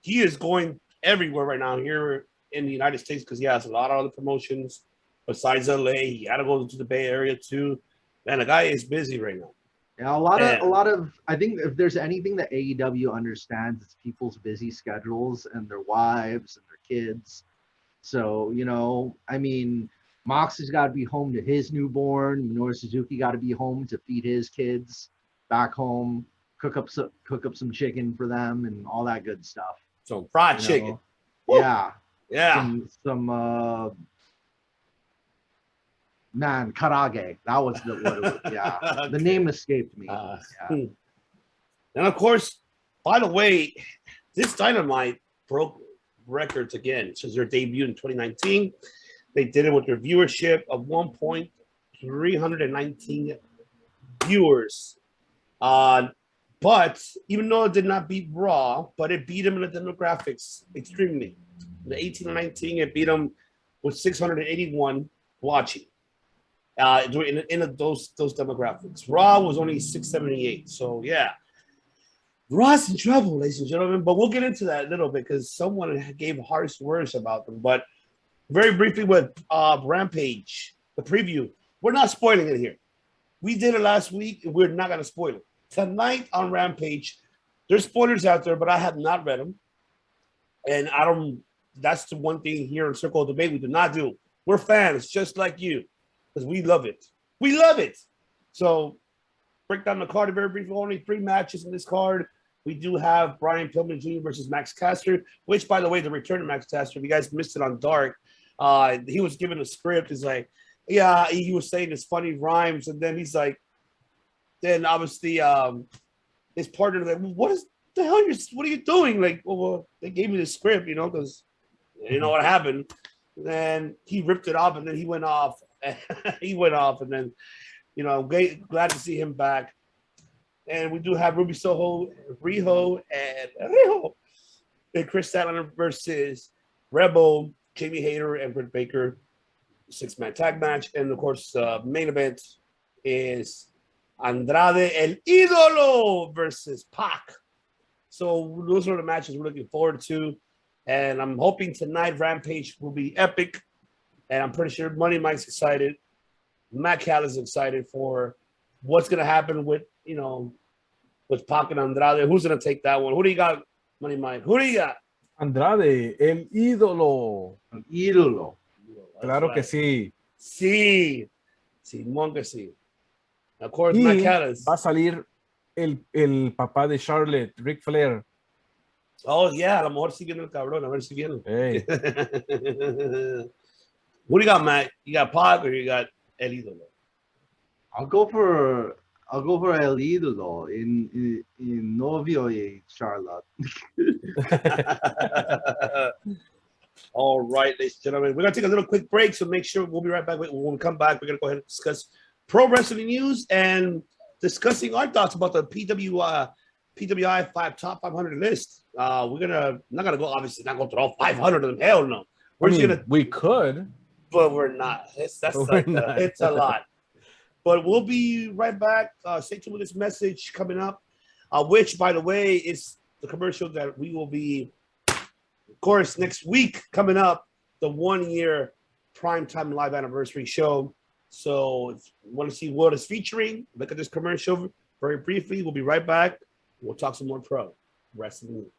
He is going everywhere right now here in the United States because he has a lot of other promotions besides LA. He had to go to the Bay Area too. Man, the guy is busy right now. yeah, a lot of. I think if there's anything that AEW understands, it's people's busy schedules and their wives and their kids. So I mean, Moxley's got to be home to his newborn. Minoru Suzuki got to be home to feed his kids back home. Cook up some chicken for them and all that good stuff. So fried chicken. Yeah. Yeah. Some man, karage. That was what it was. Yeah. The name escaped me. Yeah. And of course, by the way, this Dynamite broke records again since their debut in 2019. They did it with their viewership of 1.319 viewers. But even though it did not beat Raw, but it beat them in the demographics extremely. The 18 and 19, it beat them with 681 watching in those demographics. Raw was only 678. So, yeah. Raw's in trouble, ladies and gentlemen. But we'll get into that a little bit because someone gave harsh words about them. But very briefly with Rampage, the preview. We're not spoiling it here. We did it last week, and we're not going to spoil it. Tonight on Rampage, there's spoilers out there, but I have not read them. And that's the one thing here in Circle of Debate we do not do. We're fans just like you because we love it. We love it. So break down the card very briefly. Only 3 matches in this card. We do have Brian Pillman Jr. versus Max Caster, which, by the way, the return of Max Caster, if you guys missed it on Dark, he was given a script. He's like, yeah, he was saying his funny rhymes, and then he's like, then obviously his partner like, what are you doing? Like, well, they gave me the script, because you know what happened. Then he ripped it off, and then he went off. And then, glad to see him back. And we do have Ruby Soho, Riho, and Chris Statlander versus Rebel, Jamie Hayter, and Britt Baker, 6-man tag match. And of course, main event is Andrade El Ídolo versus Pac. So those are the matches we're looking forward to. And I'm hoping tonight Rampage will be epic. And I'm pretty sure Money Mike's excited. Matt Cal is excited for what's going to happen with Pac and Andrade. Who's going to take that one? Who do you got, Money Mike? Who do you got? Andrade, El Ídolo. El Ídolo. Claro que sí. Sí. Simón que sí. Of course, Matt Callis. Va a salir el papá de Charlotte, Ric Flair. Oh, yeah. A lo mejor sigue el cabrón. A ver si viene. Hey. What do you got, Matt? You got Pac or you got El Ídolo? I'll go for El Ídolo in novio y Charlotte. All right, ladies and gentlemen, we're gonna take a little quick break, so make sure we'll be right back. When we come back, we're gonna go ahead and discuss pro wrestling news and discussing our thoughts about the PWI top 500 list. We're not gonna go through all 500 of them. Hell no. We could, but we're not. It's a lot. But we'll be right back. Stay tuned with this message coming up, which, by the way, is the commercial that we will be, of course, next week coming up, the 1-year primetime live anniversary show. So if you want to see what it's featuring, look at this commercial very briefly. We'll be right back. We'll talk some more pro wrestling news.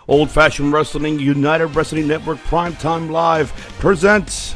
Old Fashioned Wrestling United Wrestling Network Primetime Live presents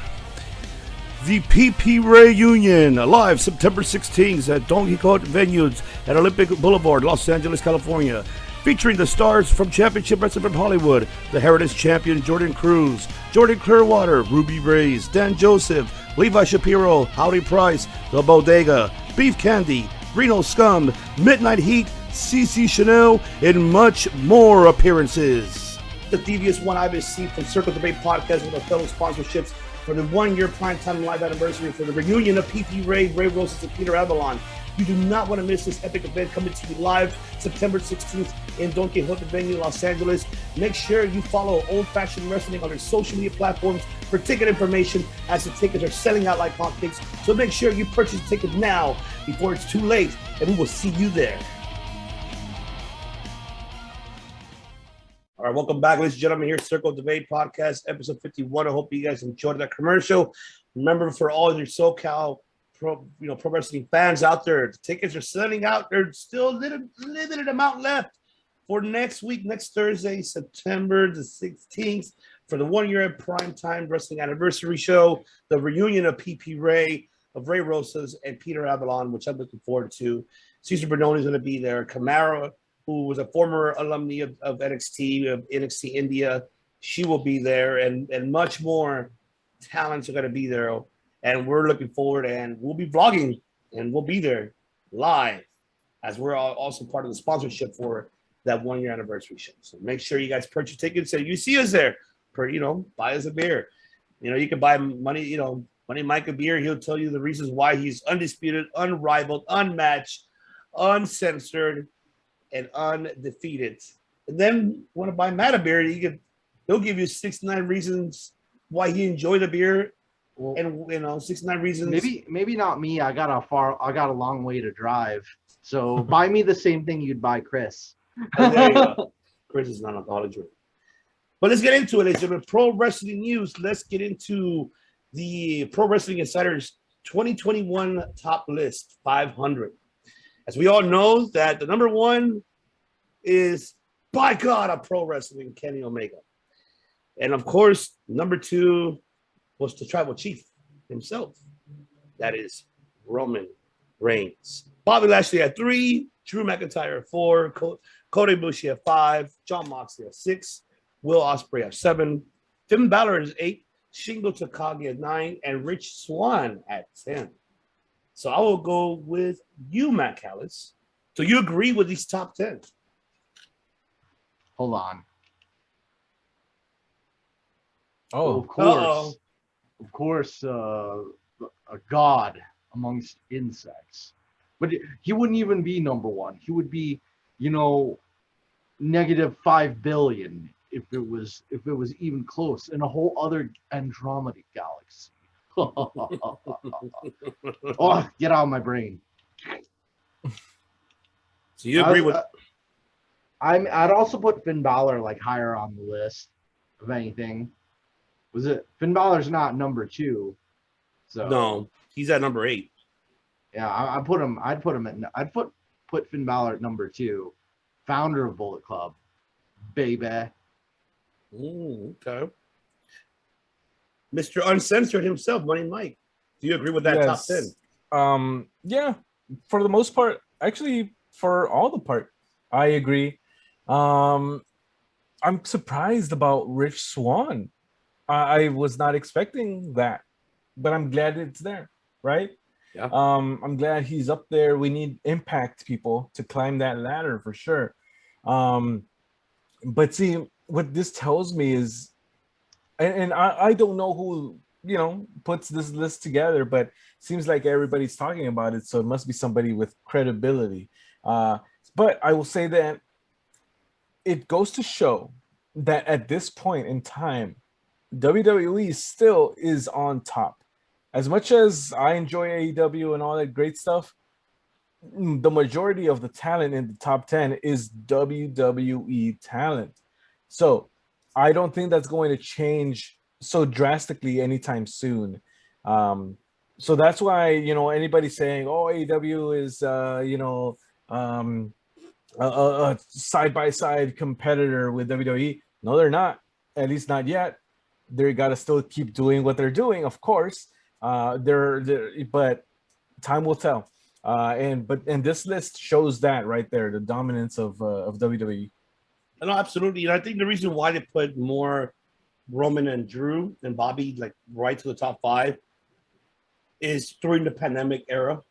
the PP Reunion, live September 16th at Donkey Kong Venues at Olympic Boulevard, Los Angeles, California. featuring the stars from Championship Wrestling from Hollywood, the Heritage Champion Jordan Cruz, Jordan Clearwater, Ruby Reyes, Dan Joseph, Levi Shapiro, Howdy Price, The Bodega, Beef Candy, Reno Scum, Midnight Heat, CC Chanel, and much more appearances. The Devious One IBC from Circle Debate Podcast with our fellow sponsorships for the 1-year primetime live anniversary for the reunion of PP Ray Rosas, and Peter Avalon. You do not want to miss this epic event coming to you live September 16th in Don Quixote venue, Los Angeles. Make sure you follow Old Fashioned Wrestling on their social media platforms for ticket information, as the tickets are selling out like hotcakes. So make sure you purchase tickets now before it's too late, and we will see you there. All right, welcome back, ladies and gentlemen. Here's Circle Debate Podcast, episode 51. I hope you guys enjoyed that commercial. Remember, for all your SoCal pro wrestling fans out there, the tickets are selling out. There's still a limited amount left for next week, next Thursday, September the 16th, for the 1-year primetime wrestling anniversary show, the reunion of PP Ray, of Ray Rosas, and Peter Avalon, which I'm looking forward to. Cesar Bernoni is going to be there. Camara, who was a former alumni of NXT India, she will be there, and much more talents are going to be there. And we're looking forward, and we'll be vlogging, and we'll be there live, as we're also part of the sponsorship for that 1-year anniversary show. So make sure you guys purchase tickets, and you see us there. Buy us a beer. You can buy Money Mike a beer. He'll tell you the reasons why he's undisputed, unrivaled, unmatched, uncensored, and undefeated. And then want to buy Matt a beer, he'll give you 69 reasons why he enjoyed the beer. Well, and 69 reasons. Maybe not me. I got a long way to drive. So buy me the same thing you'd buy Chris. Oh, there you go. Chris is not alcoholic. But let's get into it, ladies and gentlemen. Pro wrestling news. Let's get into the Pro Wrestling Insider's 2021 top list 500. As we all know, that the number one is, by God, a pro wrestling, Kenny Omega. And of course, number two was the tribal chief himself. That is Roman Reigns. Bobby Lashley at 3, Drew McIntyre at 4, Kota Ibushi at 5, Jon Moxley at 6, Will Ospreay at 7, Finn Balor is 8, Shingo Takagi at 9, and Rich Swann at 10. So I will go with you, Matt Callis. So you agree with these top 10? Hold on. Oh, of course. Uh-oh. Of course, a god amongst insects. But he wouldn't even be number one. He would be, negative 5 billion if it was even close, in a whole other Andromeda galaxy. Oh, get out of my brain. So you agree with? I'd also put Finn Balor like higher on the list of anything. Was it Finn Balor's not number 2? So No, he's at number 8. Yeah, I'd put Finn Balor at number 2, founder of Bullet Club, baby. Okay. Mr. Uncensored himself, Money Mike. Do you agree with that top 10? Yeah, for the most part. Actually, for all the part, I agree. I'm surprised about Rich Swann. I was not expecting that, but I'm glad it's there, right? Yeah. I'm glad he's up there. We need Impact people to climb that ladder for sure. But see, what this tells me is, and I don't know who puts this list together, but it seems like everybody's talking about it, so it must be somebody with credibility. But I will say that it goes to show that at this point in time, WWE still is on top. As much as I enjoy AEW and all that great stuff, the majority of the talent in the top 10 is WWE talent. So I don't think that's going to change so drastically anytime soon. So that's why, anybody saying, oh, AEW is, a side-by-side competitor with WWE. No, they're not. At least not yet. They got to still keep doing what they're doing, of course. But time will tell. And this list shows that right there, the dominance of WWE. No, absolutely. And I think the reason why they put more Roman and Drew and Bobby like right to the top five is during the pandemic era.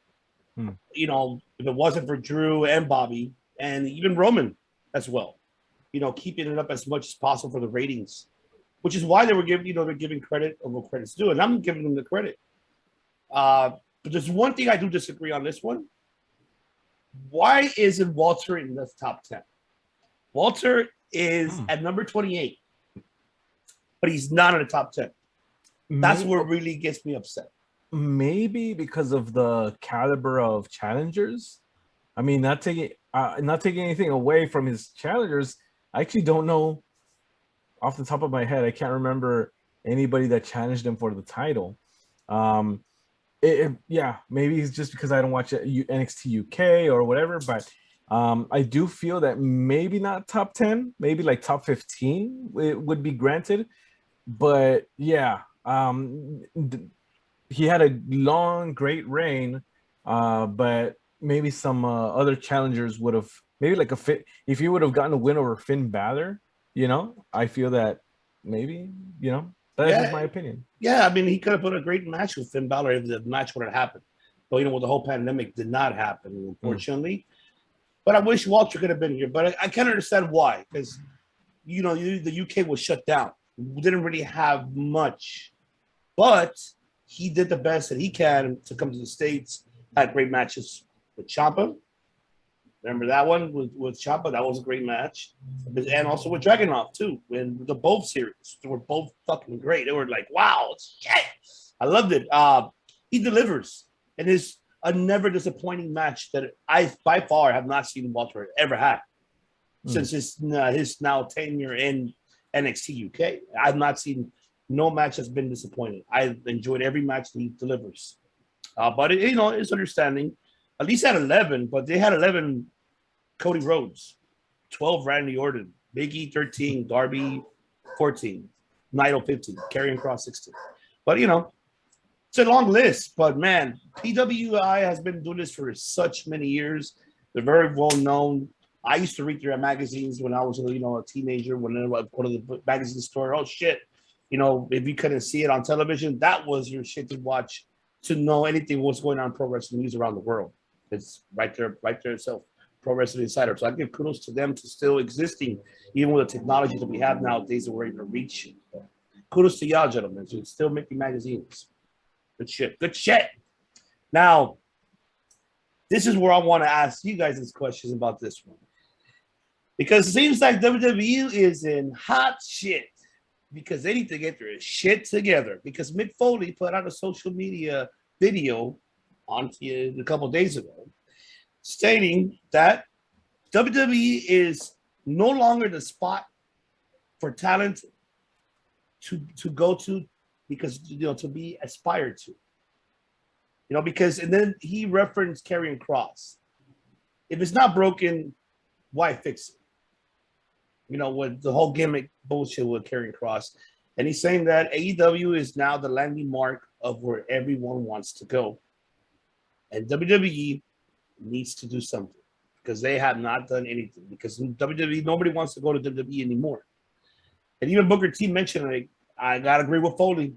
Hmm. You know, if it wasn't for Drew and Bobby and even Roman as well, you know, keeping it up as much as possible for the ratings, which is why they were giving, you know, they're giving credit of what credit's due, and I'm giving them the credit. But there's one thing I do disagree on this one. Why isn't Walter in the top 10? Walter is at number 28, but he's not in the top 10. That's what really gets me upset. Maybe because of the caliber of challengers. I mean, not taking anything away from his challengers. I actually don't know off the top of my head. I can't remember anybody that challenged him for the title. Yeah, maybe it's just because I don't watch NXT UK or whatever, but I do feel that maybe not top 10, maybe like top 15 it would be granted. But yeah, he had a long, great reign, but maybe some other challengers would have, maybe like if he would have gotten a win over Finn Balor, you know, I feel that maybe, you know, that's just my opinion. Yeah, I mean, he could have put a great match with Finn Balor if the match would have happened. But, you know, with the whole pandemic did not happen, unfortunately. But I wish Walter could have been here. But I can't understand why. Because, you know, the UK was shut down. We didn't really have much. But he did the best that he can to come to the States. Had great matches with Ciampa. Remember that one with Ciampa? That was a great match. And also with Dragunov, too. In the both series. They were both fucking great. They were like, wow, shit. I loved it. He delivers. And is a never disappointing match that I, by far, have not seen Walter ever had since his now tenure in NXT UK. I've not seen no match that's been disappointing. I enjoyed every match that he delivers. But, you know, it's understanding. At least at 11, but they had 11 Cody Rhodes, 12 Randy Orton, Big E 13, Darby 14, Naito 15, Karrion Kross 16. But, you know, it's a long list. But, man, PWI has been doing this for such many years. They're very well known. I used to read their magazines when I was, you know, a teenager. When I would go to the magazine store, oh, shit. You know, if you couldn't see it on television, that was your shit to watch to know anything what's going on in pro wrestling news around the world. It's right there itself, Pro Wrestling Insider. So I give kudos to them to still existing, even with the technology that we have nowadays that we're able to reach. Kudos to y'all, gentlemen. So still making magazines. Good shit. Good shit. Now, this is where I want to ask you guys these questions about this one. Because it seems like WWE is in hot shit because they need to get their shit together. Because Mick Foley put out a social media video on a couple of days ago, stating that WWE is no longer the spot for talent to go to because, you know, to be aspired to. You know, because, and then he referenced Karrion Kross. If it's not broken, why fix it? You know, with the whole gimmick bullshit with Karrion Kross. And he's saying that AEW is now the landing mark of where everyone wants to go. And WWE needs to do something because they have not done anything. Because WWE, nobody wants to go to WWE anymore. And even Booker T mentioned, like, I got to agree with Foley.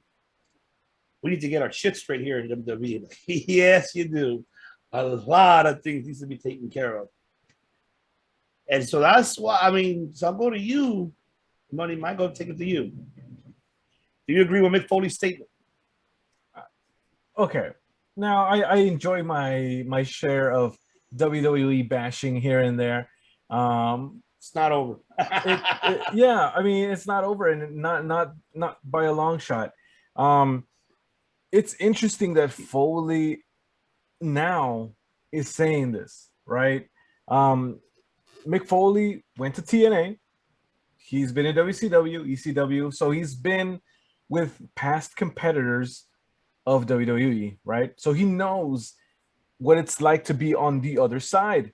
We need to get our shit straight here in WWE. Like, yes, you do. A lot of things needs to be taken care of. And so that's why, I mean, so I'll go to you. Money might go take it to you. Do you agree with Mick Foley's statement? Okay. Now, I enjoy my share of WWE bashing here and there. It's not over. Yeah, I mean, it's not over, and not by a long shot. It's interesting that Foley now is saying this, right? Mick Foley went to TNA. He's been in WCW, ECW, so he's been with past competitors of WWE, right? So he knows what it's like to be on the other side.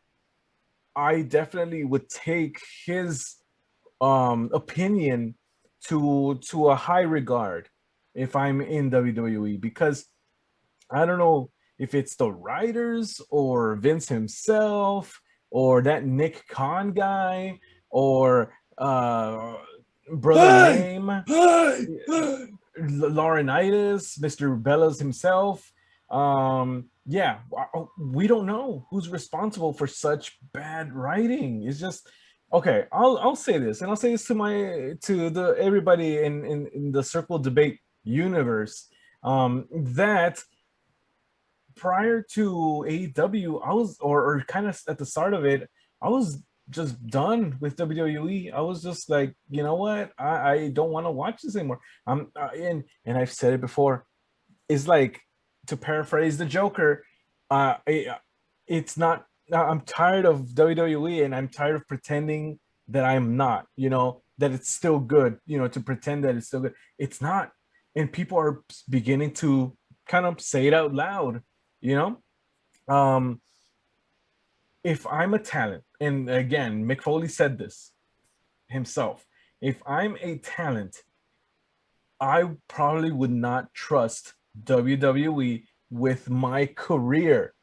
I definitely would take his opinion to a high regard if I'm in WWE, because I don't know if it's the writers or Vince himself or that Nick Khan guy or uh, Brother Name, Laurinaitis, Mr. Bellas himself. Yeah, we don't know who's responsible for such bad writing. It's just okay. I'll say this, and I'll say this to the everybody in the Circle Debate universe. That prior to AEW, I was or kind of at the start of it, I was just done with WWE. I was just like, you know what? I don't want to watch this anymore. And I've said it before. It's like, to paraphrase the Joker, it's not. I'm tired of WWE, and I'm tired of pretending that I'm not. That it's still good. To pretend that it's still good. It's not, and people are beginning to kind of say it out loud. You know, if I'm a talent, and again, Mick Foley said this himself. If I'm a talent, I probably would not trust WWE with my career.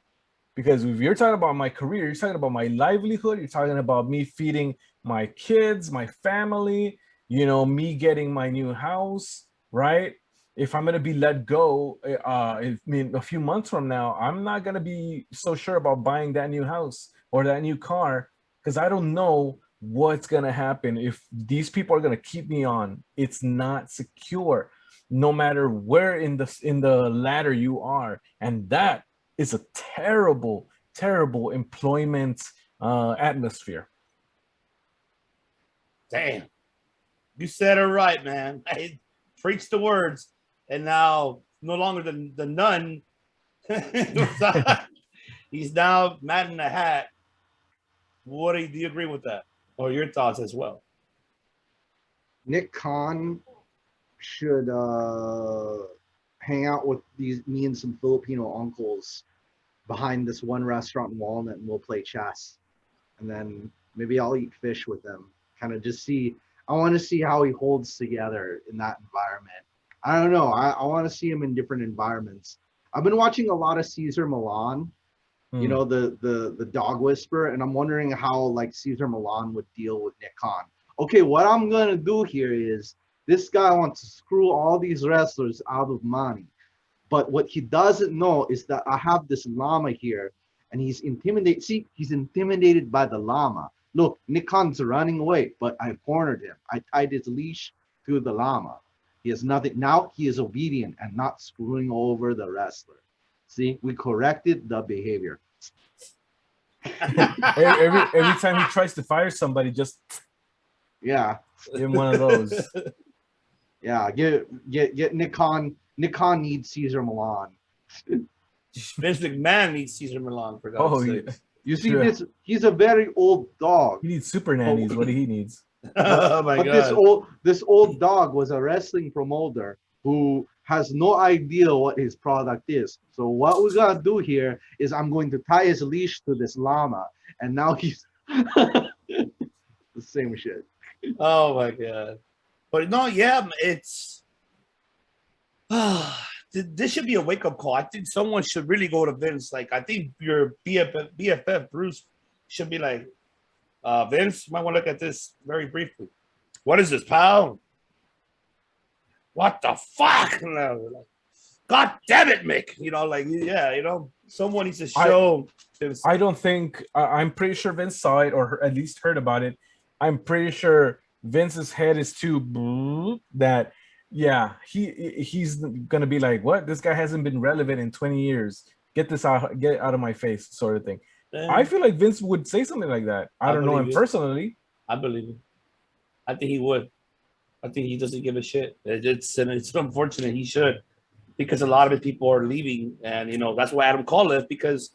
Because if you're talking about my career, you're talking about my livelihood, you're talking about me feeding my kids, my family, me getting my new house, right? If I'm going to be let go, a few months from now, I'm not going to be so sure about buying that new house or that new car because I don't know what's going to happen. If these people are going to keep me on, it's not secure, no matter where in the ladder you are. And that is a terrible, terrible employment atmosphere. Damn. You said it right, man. I preached the words. And now, no longer the nun. He's now Matt in the Hat. Do you agree with that? Or your thoughts as well? Nick Khan should hang out with me and some Filipino uncles behind this one restaurant in Walnut, and we'll play chess. And then maybe I'll eat fish with them. Kind of just see. I want to see how he holds together in that environment. I don't know. I want to see him in different environments. I've been watching a lot of Cesar Millan, the dog whisperer, and I'm wondering how like Cesar Millan would deal with Nick Khan. Okay, what I'm gonna do here is this guy wants to screw all these wrestlers out of money. But what he doesn't know is that I have this llama here, and he's intimidated. See, he's intimidated by the llama. Look, Nick Khan's running away, but I cornered him. I tied his leash to the llama. He has nothing. Now he is obedient and not screwing over the wrestler. See, we corrected the behavior. every time he tries to fire somebody, just give him one of those. Yeah, get Nick Khan. Nick Khan needs Cesar Millan. Vince McMahon needs Cesar Millan, for God's sake. Yeah. You see, he's a very old dog. He needs super nannies. What he needs. Oh my God. This old dog was a wrestling promoter who has no idea what his product is. So what we're gonna do here is I'm going to tie his leash to this llama, and now he's the same shit. Oh my God. But no, yeah, it's this should be a wake-up call. I think someone should really go to Vince. Like, I think your BFF Bruce should be like, Vince, you might want to look at this very briefly. What is this, pal? What the fuck? God damn it, Mick. Someone needs to show. I don't think, I'm pretty sure Vince saw it or at least heard about it. I'm pretty sure Vince's head is too that, yeah, he's going to be like, what? This guy hasn't been relevant in 20 years. Get out of my face, sort of thing. I feel like Vince would say something like that. I don't know him personally. I believe him. I think he would. I think he doesn't give a shit. It's unfortunate. He should, because a lot of people are leaving, and that's why Adam Cole left. Because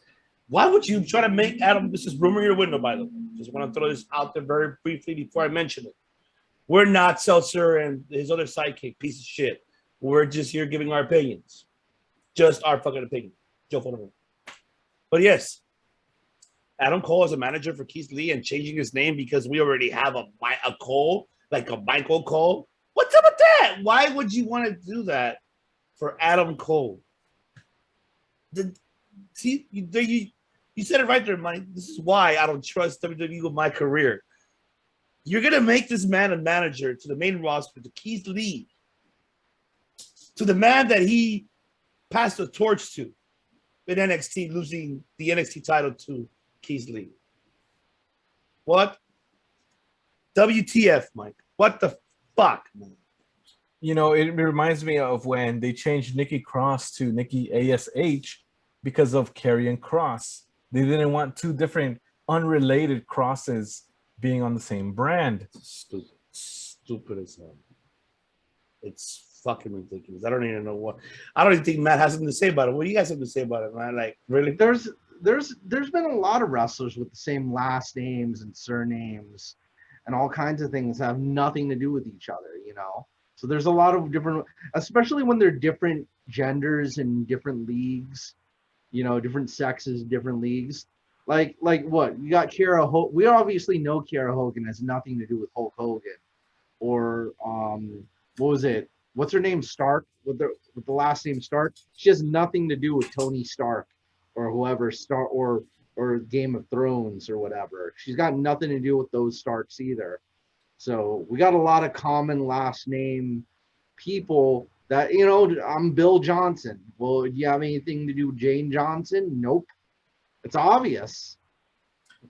why would you try to make Adam? This is rumor your window, by the way. Just want to throw this out there very briefly before I mention it. We're not Seltzer and his other sidekick, piece of shit. We're just here giving our opinions, just our fucking opinion. But yes. Adam Cole is a manager for Keith Lee and changing his name because we already have a Cole, like a Michael Cole. What's up with that? Why would you want to do that for Adam Cole? You said it right there, Mike. This is why I don't trust WWE with my career. You're gonna make this man a manager to the main roster, to Keith Lee, to the man that he passed the torch to in NXT, losing the NXT title to Keith Lee. What? WTF, Mike? What the fuck, man? You know, it reminds me of when they changed Nikki Cross to Nikki ASH because of Karrion Kross. They didn't want two different unrelated crosses being on the same brand. Stupid as hell. It's fucking ridiculous. I don't even know what. I don't even think Matt has something to say about it. What do you guys have to say about it, man? Like, really? There's been a lot of wrestlers with the same last names and surnames and all kinds of things that have nothing to do with each other, you know? So there's a lot of different, especially when they're different genders and different leagues, you know, different sexes, different leagues. Like what? You got Kiera Hogan. We obviously know Kiera Hogan has nothing to do with Hulk Hogan. Or what was it? What's her name? Stark, with the last name Stark. She has nothing to do with Tony Stark or whoever or Game of Thrones or whatever. She's got nothing to do with those Starks either. So we got a lot of common last name people that, you know, I'm Bill Johnson. Well, do you have anything to do with Jane Johnson? Nope. It's obvious.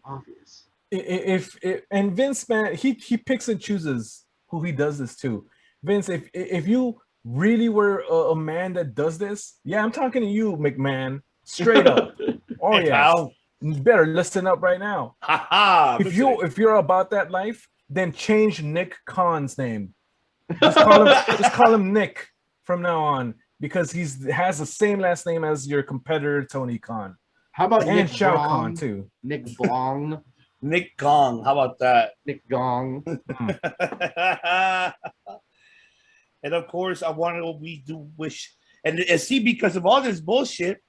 Obvious. And Vince, man, he picks and chooses who he does this to. Vince, if you really were a man that does this, yeah, I'm talking to you, McMahon, straight up. Oh Hey, yeah, pal. you better listen up right now. Ha ha. If you're about that life, then change Nick Khan's name. Just call him Nick from now on, because has the same last name as your competitor Tony Khan. How about And Nick Shao Blong? Kahn too. Nick Blong. Nick Gong. How about that? Nick Gong. And of course, we do wish, and see, because of all this bullshit,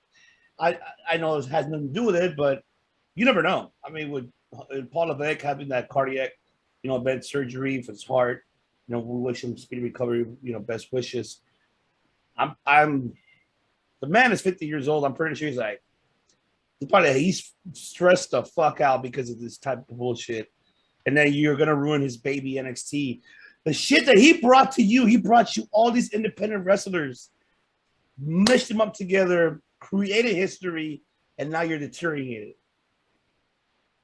I know it has nothing to do with it, but you never know. I mean, with Paul Levesque having that cardiac, bed surgery for his heart, we wish him speedy recovery. Best wishes. The man is 50 years old. I'm pretty sure he's stressed the fuck out because of this type of bullshit. And then you're gonna ruin his baby NXT. The shit that he brought you all these independent wrestlers, meshed them up together, created history, and now you're deteriorating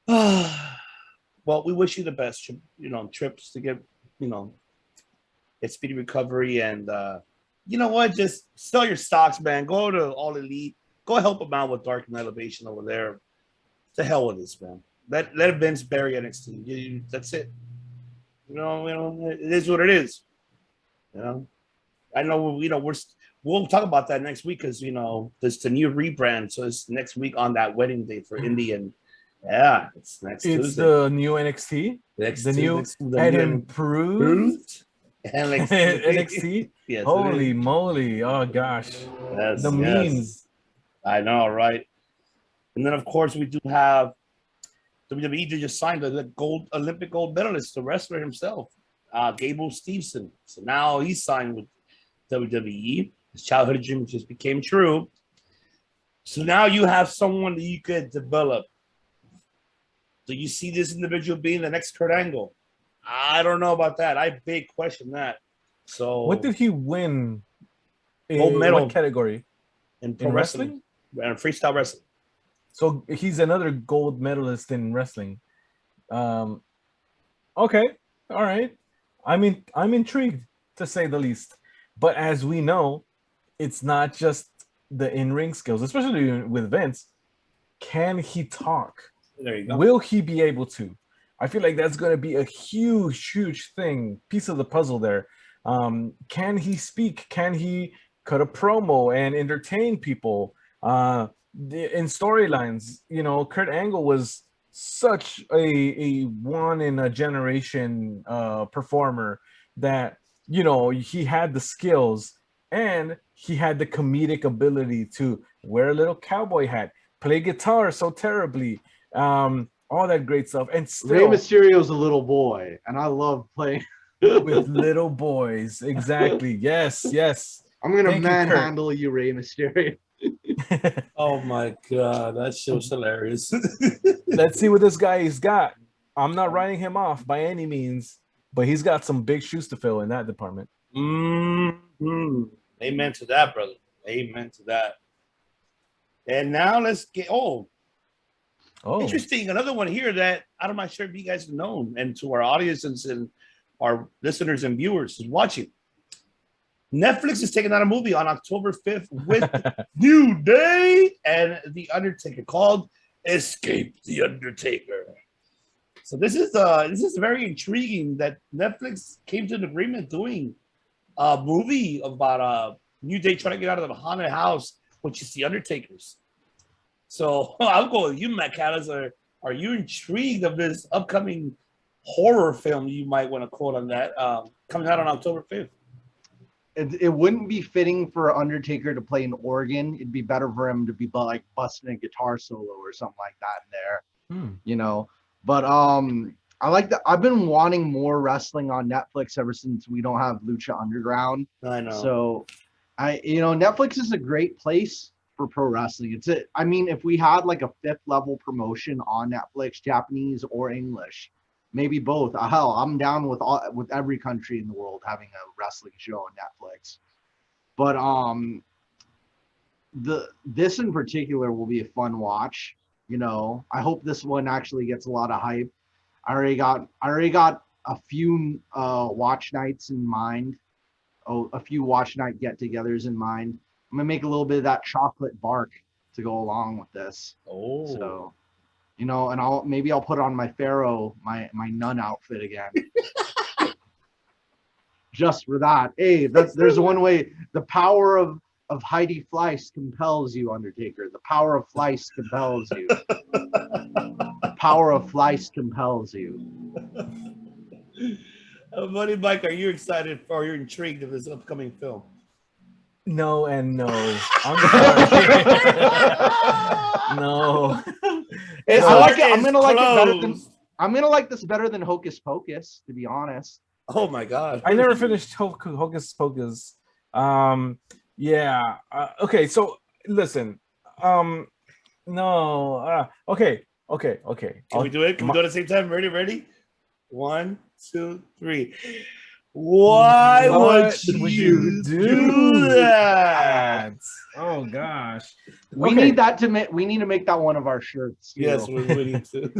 it. Well, we wish you the best, trips to get speedy recovery. And you know what? Just sell your stocks, man. Go to All Elite. Go help them out with Dark and Elevation over there. To hell with this, man. Let Vince bury NXT. That's it. It is what it is. I know. We'll talk about that next week because there's the new rebrand. So it's next week on that wedding day for Indy, and yeah, it's next Tuesday. It's the new NXT. The new and improved NXT. Yes, holy moly! Oh gosh, yes, the memes. I know, right? And then of course we do have WWE just signed the Olympic gold medalist, the wrestler himself, Gable Steveson. So now he's signed with WWE. His childhood dream just became true. So now you have someone that you could develop. Do you see this individual being the next Kurt Angle? I don't know about that. I big question that. So what did he win? Gold medal. What category? In pro wrestling? And freestyle wrestling. So he's another gold medalist in wrestling. Okay, all right. I'm intrigued, to say the least. But as we know, it's not just the in-ring skills, especially with Vince. Can he talk? There you go. Will he be able to? I feel like that's going to be a huge piece of the puzzle there. Can he speak? Can he cut a promo and entertain people? In storylines, Kurt Angle was such a one in a generation performer that he had the skills and he had the comedic ability to wear a little cowboy hat, play guitar so terribly, all that great stuff. And still, Rey Mysterio's a little boy, and I love playing with little boys. Exactly. Yes. I'm gonna manhandle you, Rey Mysterio. Oh my god, that show's hilarious. Let's see what this guy has got. I'm not writing him off by any means, but he's got some big shoes to fill in that department. Mm-hmm. Amen to that, brother. Amen to that. And now let's get interesting. Another one here that I'm not sure if you guys have known, and to our audiences and our listeners and viewers is watching. Netflix is taking out a movie on October 5th with New Day and The Undertaker called Escape the Undertaker. So this is very intriguing that Netflix came to an agreement doing a movie about New Day trying to get out of the haunted house, which is The Undertaker's. So I'll go with you, Matt Callis. Are you intrigued of this upcoming horror film? You might want to quote on that coming out on October 5th. It wouldn't be fitting for Undertaker to play an organ. It'd be better for him to be like busting a guitar solo or something like that in there, you know. But I like that. I've been wanting more wrestling on Netflix ever since we don't have Lucha Underground. I know. So Netflix is a great place for pro wrestling. I mean, if we had like a 5th level promotion on Netflix, Japanese or English, maybe both. Hell, I'm down with every country in the world having a wrestling show on Netflix. But this in particular will be a fun watch. You know, I hope this one actually gets a lot of hype. I already got a few watch nights in mind. A few watch night get-togethers in mind. I'm gonna make a little bit of that chocolate bark to go along with this. Oh, so. You know, and I'll put on my pharaoh, my nun outfit again. Just for that. Hey, there's one way. The power of Heidi Fleiss compels you, Undertaker. The power of Fleiss compels you. Power of Fleiss compels you. Buddy Mike, are you excited or you're intrigued of this upcoming film? No and no. I'm sorry. No. I like it. I'm gonna like it better than. I'm gonna like this better than Hocus Pocus, to be honest. Oh my god! I never finished Hocus Pocus. Yeah. Okay. So listen. No. Okay. Can we do it? Can we do it at the same time? Ready? 1, 2, 3. Why would you do that? Oh gosh. We need to make that one of our shirts. Too. Yes, we need to.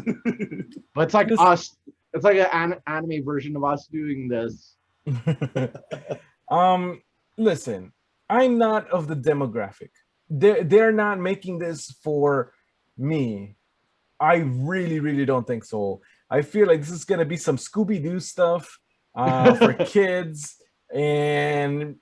But it's like us. It's like an anime version of us doing this. Listen, I'm not of the demographic. They're not making this for me. I really don't think so. I feel like this is gonna be some Scooby-Doo stuff for kids, and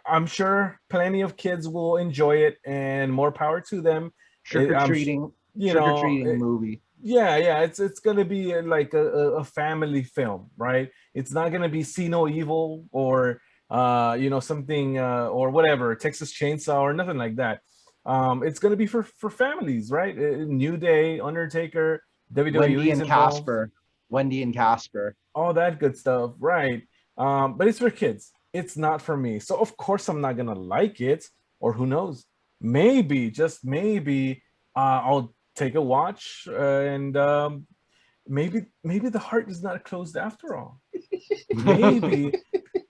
I'm sure plenty of kids will enjoy it, and more power to them. Trick-or-treating movie. Yeah, it's gonna be like a family film, right? It's not gonna be See No Evil or something or whatever, Texas Chainsaw or nothing like that. It's gonna be for families, right? New Day, Undertaker, WWE, Wendy and Casper, all that good stuff, right? But it's for kids. It's not for me. So of course I'm not gonna like it, or who knows? Maybe, just maybe, I'll take a watch, and maybe the heart is not closed after all. Maybe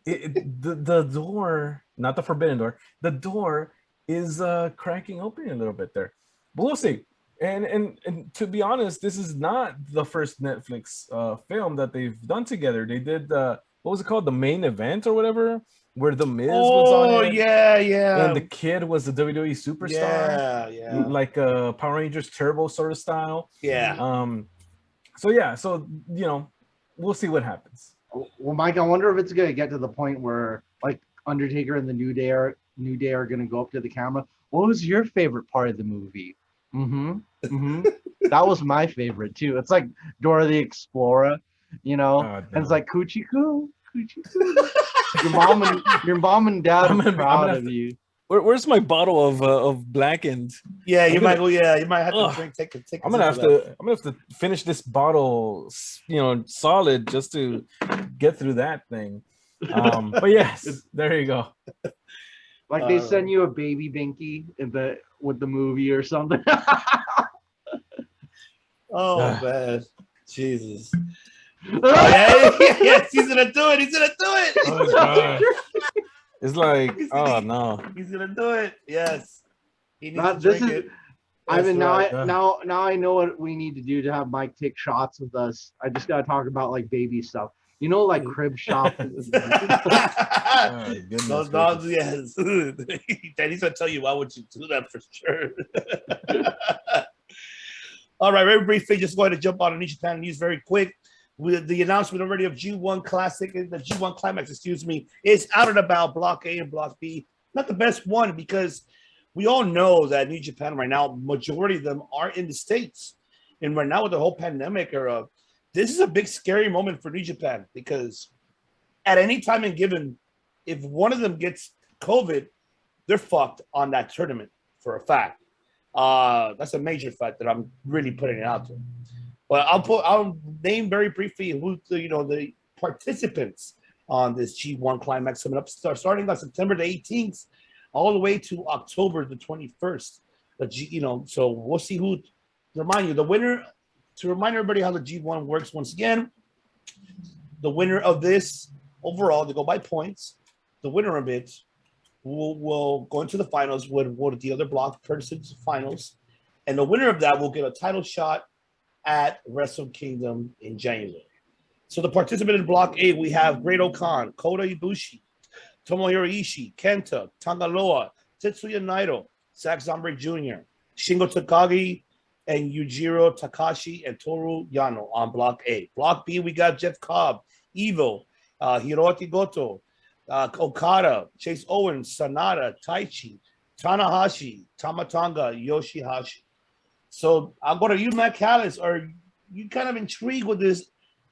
the door, not the forbidden door, the door is cracking open a little bit there. But we'll see. And to be honest, this is not the first Netflix film that they've done together. They did what was it called? The Main Event or whatever, where the Miz was on it. Yeah. And the kid was the WWE superstar. Yeah. Like a Power Rangers Turbo sort of style. Yeah. So we'll see what happens. Well, Mike, I wonder if it's gonna get to the point where like Undertaker and the New Day are gonna go up to the camera. What was your favorite part of the movie? That was my favorite too. It's like Dora the Explorer, and it's like coochie coo. Your mom and dad are proud of you. Where's my bottle of blackened? Yeah, you might have to drink. Take. I'm gonna have to finish this bottle, solid, just to get through that thing. But yes, there you go. Like they send you a baby binky with the movie or something. Oh man. Jesus. Yes, he's gonna do it. He's gonna do it. Oh god. It's like, oh no. He's gonna do it. Yes. He needs Not, to this drink is it. I mean, now right. I now I know what we need to do to have Mike take shots with us. I just gotta talk about like baby stuff. You know, like crib shop. Oh, goodness Those dogs, gracious. yes. Daddy's gonna tell you why would you do that for sure. All right, very briefly, just going to jump on New Japan news very quick. With the announcement already of G1 Classic, the G1 Climax, excuse me, is out and about. Block A and Block B, not the best one because we all know that New Japan right now, majority of them are in the States. And right now with the whole pandemic era, this is a big scary moment for New Japan because at any time and given, if one of them gets COVID, they're fucked on that tournament for a fact. That's a major fact that I'm really putting it out there. But I'll name very briefly who the participants on this G1 Climax coming up, starting on September the 18th, all the way to October the 21st. So we'll see who. To remind you, the winner. To remind everybody how the G1 works once again, the winner of this overall, they go by points. The winner of it will go into the finals with the other block participants finals, and the winner of that will get a title shot at Wrestle Kingdom in January. So the participant in Block A, we have Great Okan, Kota Ibushi, Tomohiro Ishii, Kenta, Tangaloa, Tetsuya Naito, Zack Sabre Jr., Shingo Takagi, and Yujiro Takashi and Toru Yano on Block A. Block B, we got Jeff Cobb, Evo, Hiroaki Goto, Okada, Chase Owens, Sanada, Taichi, Tanahashi, Tamatanga, Yoshihashi. So I'll go to you, Matt Callis. Are you kind of intrigued with this,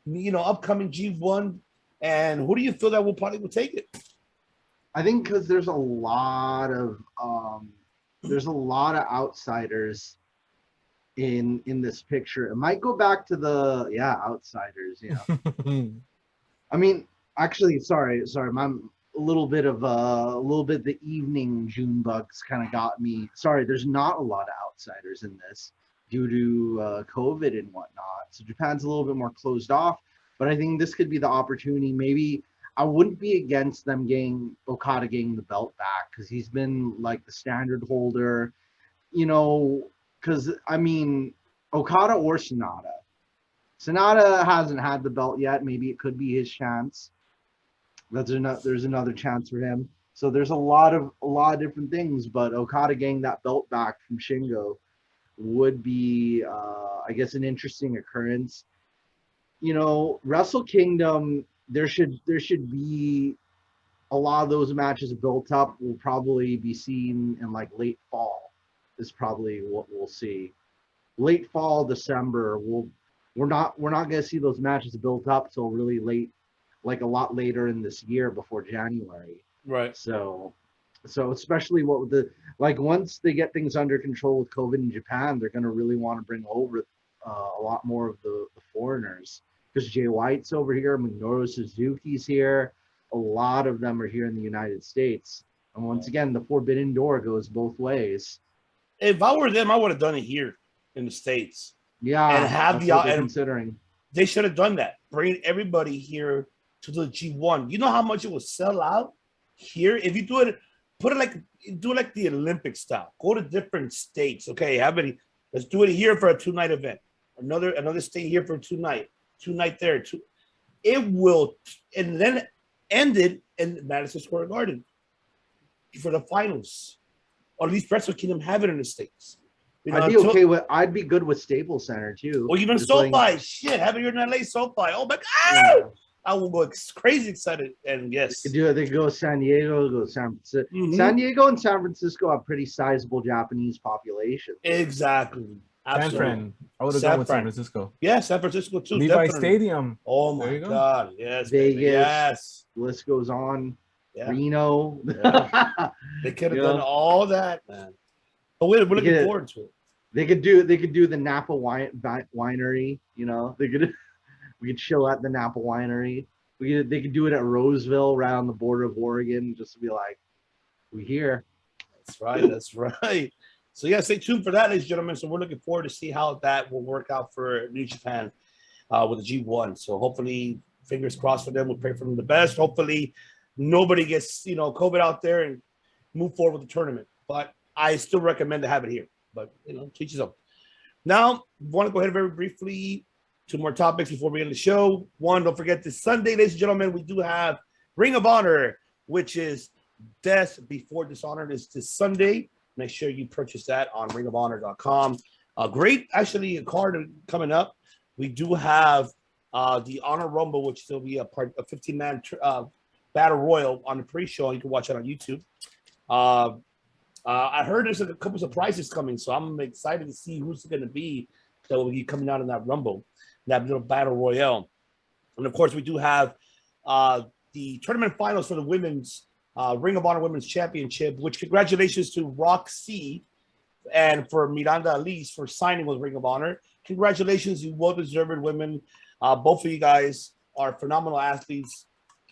upcoming G1? And who do you feel that will take it? I think because there's a lot of outsiders in this picture. It might go back to the outsiders. Yeah. I mean, actually, sorry, I'm a little bit the evening June bugs kind of got me. Sorry, there's not a lot of outsiders in this due to COVID and whatnot. So Japan's a little bit more closed off, but I think this could be the opportunity. Maybe I wouldn't be against them Okada getting the belt back because he's been like the standard holder, because I mean, Okada or Sonata. Sonata hasn't had the belt yet. Maybe it could be his chance. There's another chance for him. So there's a lot of different things, but Okada getting that belt back from Shingo would be, I guess, an interesting occurrence. Wrestle Kingdom, there should be a lot of those matches built up. Will probably be seen in like late fall. Is probably what we'll see. Late fall, December. We're not going to see those matches built up till really late, like a lot later in this year before January. Right. So especially once they get things under control with COVID in Japan, they're going to really want to bring over a lot more of the foreigners because Jay White's over here, Minoru Suzuki's here. A lot of them are here in the United States. And once again, the forbidden door goes both ways. If I were them, I would have done it here in the States. Yeah, and have considering. They should have done that. Bring everybody here to the G1. You know how much it will sell out here if you do it. Do it like the Olympic style. Go to different states. Okay, let's do it here for a 2-night event. Another state here for 2-night. 2-night there. It will, and then end it in Madison Square Garden for the finals. Or at least Wrestle Kingdom have it in the States. I'd be good with Staples Center too. Or even SoFi. Shit, have it here in LA, SoFi. Oh my God. Yeah. I will go crazy excited. And yes. They could go San Diego, go San Francisco. Mm-hmm. San Diego and San Francisco have pretty sizable Japanese population. Exactly. San Fran. I would have gone with San Francisco. Yeah, San Francisco too. Levi Stadium. Oh my God. Yes. Vegas. Baby. Yes. List goes on. Yeah. Reno. Yeah. They could have done all that, man. But we're looking forward to it. They could do the Napa winery. We could chill at the Napa winery. They could do it at Roseville, right on the border of Oregon, just to be like, we here. That's right. That's right. So yeah, stay tuned for that, ladies and gentlemen. So we're looking forward to see how that will work out for New Japan. with the G1. So hopefully, fingers crossed for them. We pray for them the best. Hopefully, nobody gets COVID out there and move forward with the tournament. But I still recommend to have it here. But teach his own. Now, want to go ahead very briefly. 2 more topics before we end the show. One, don't forget this Sunday, ladies and gentlemen, we do have Ring of Honor, which is Death Before Dishonor. Is this Sunday. Make sure you purchase that on ringofhonor.com. Great, actually, a card coming up. We do have the Honor Rumble, which will be a 15-man battle royal on the pre-show. You can watch it on YouTube. I heard there's a couple surprises coming, so I'm excited to see who's going to be that will be coming out in that Rumble, that little battle royale. And of course, we do have the tournament finals for the women's Ring of Honor Women's Championship, which congratulations to Roxy and for Miranda Alice for signing with Ring of Honor. Congratulations, you well-deserved women. Both of you guys are phenomenal athletes.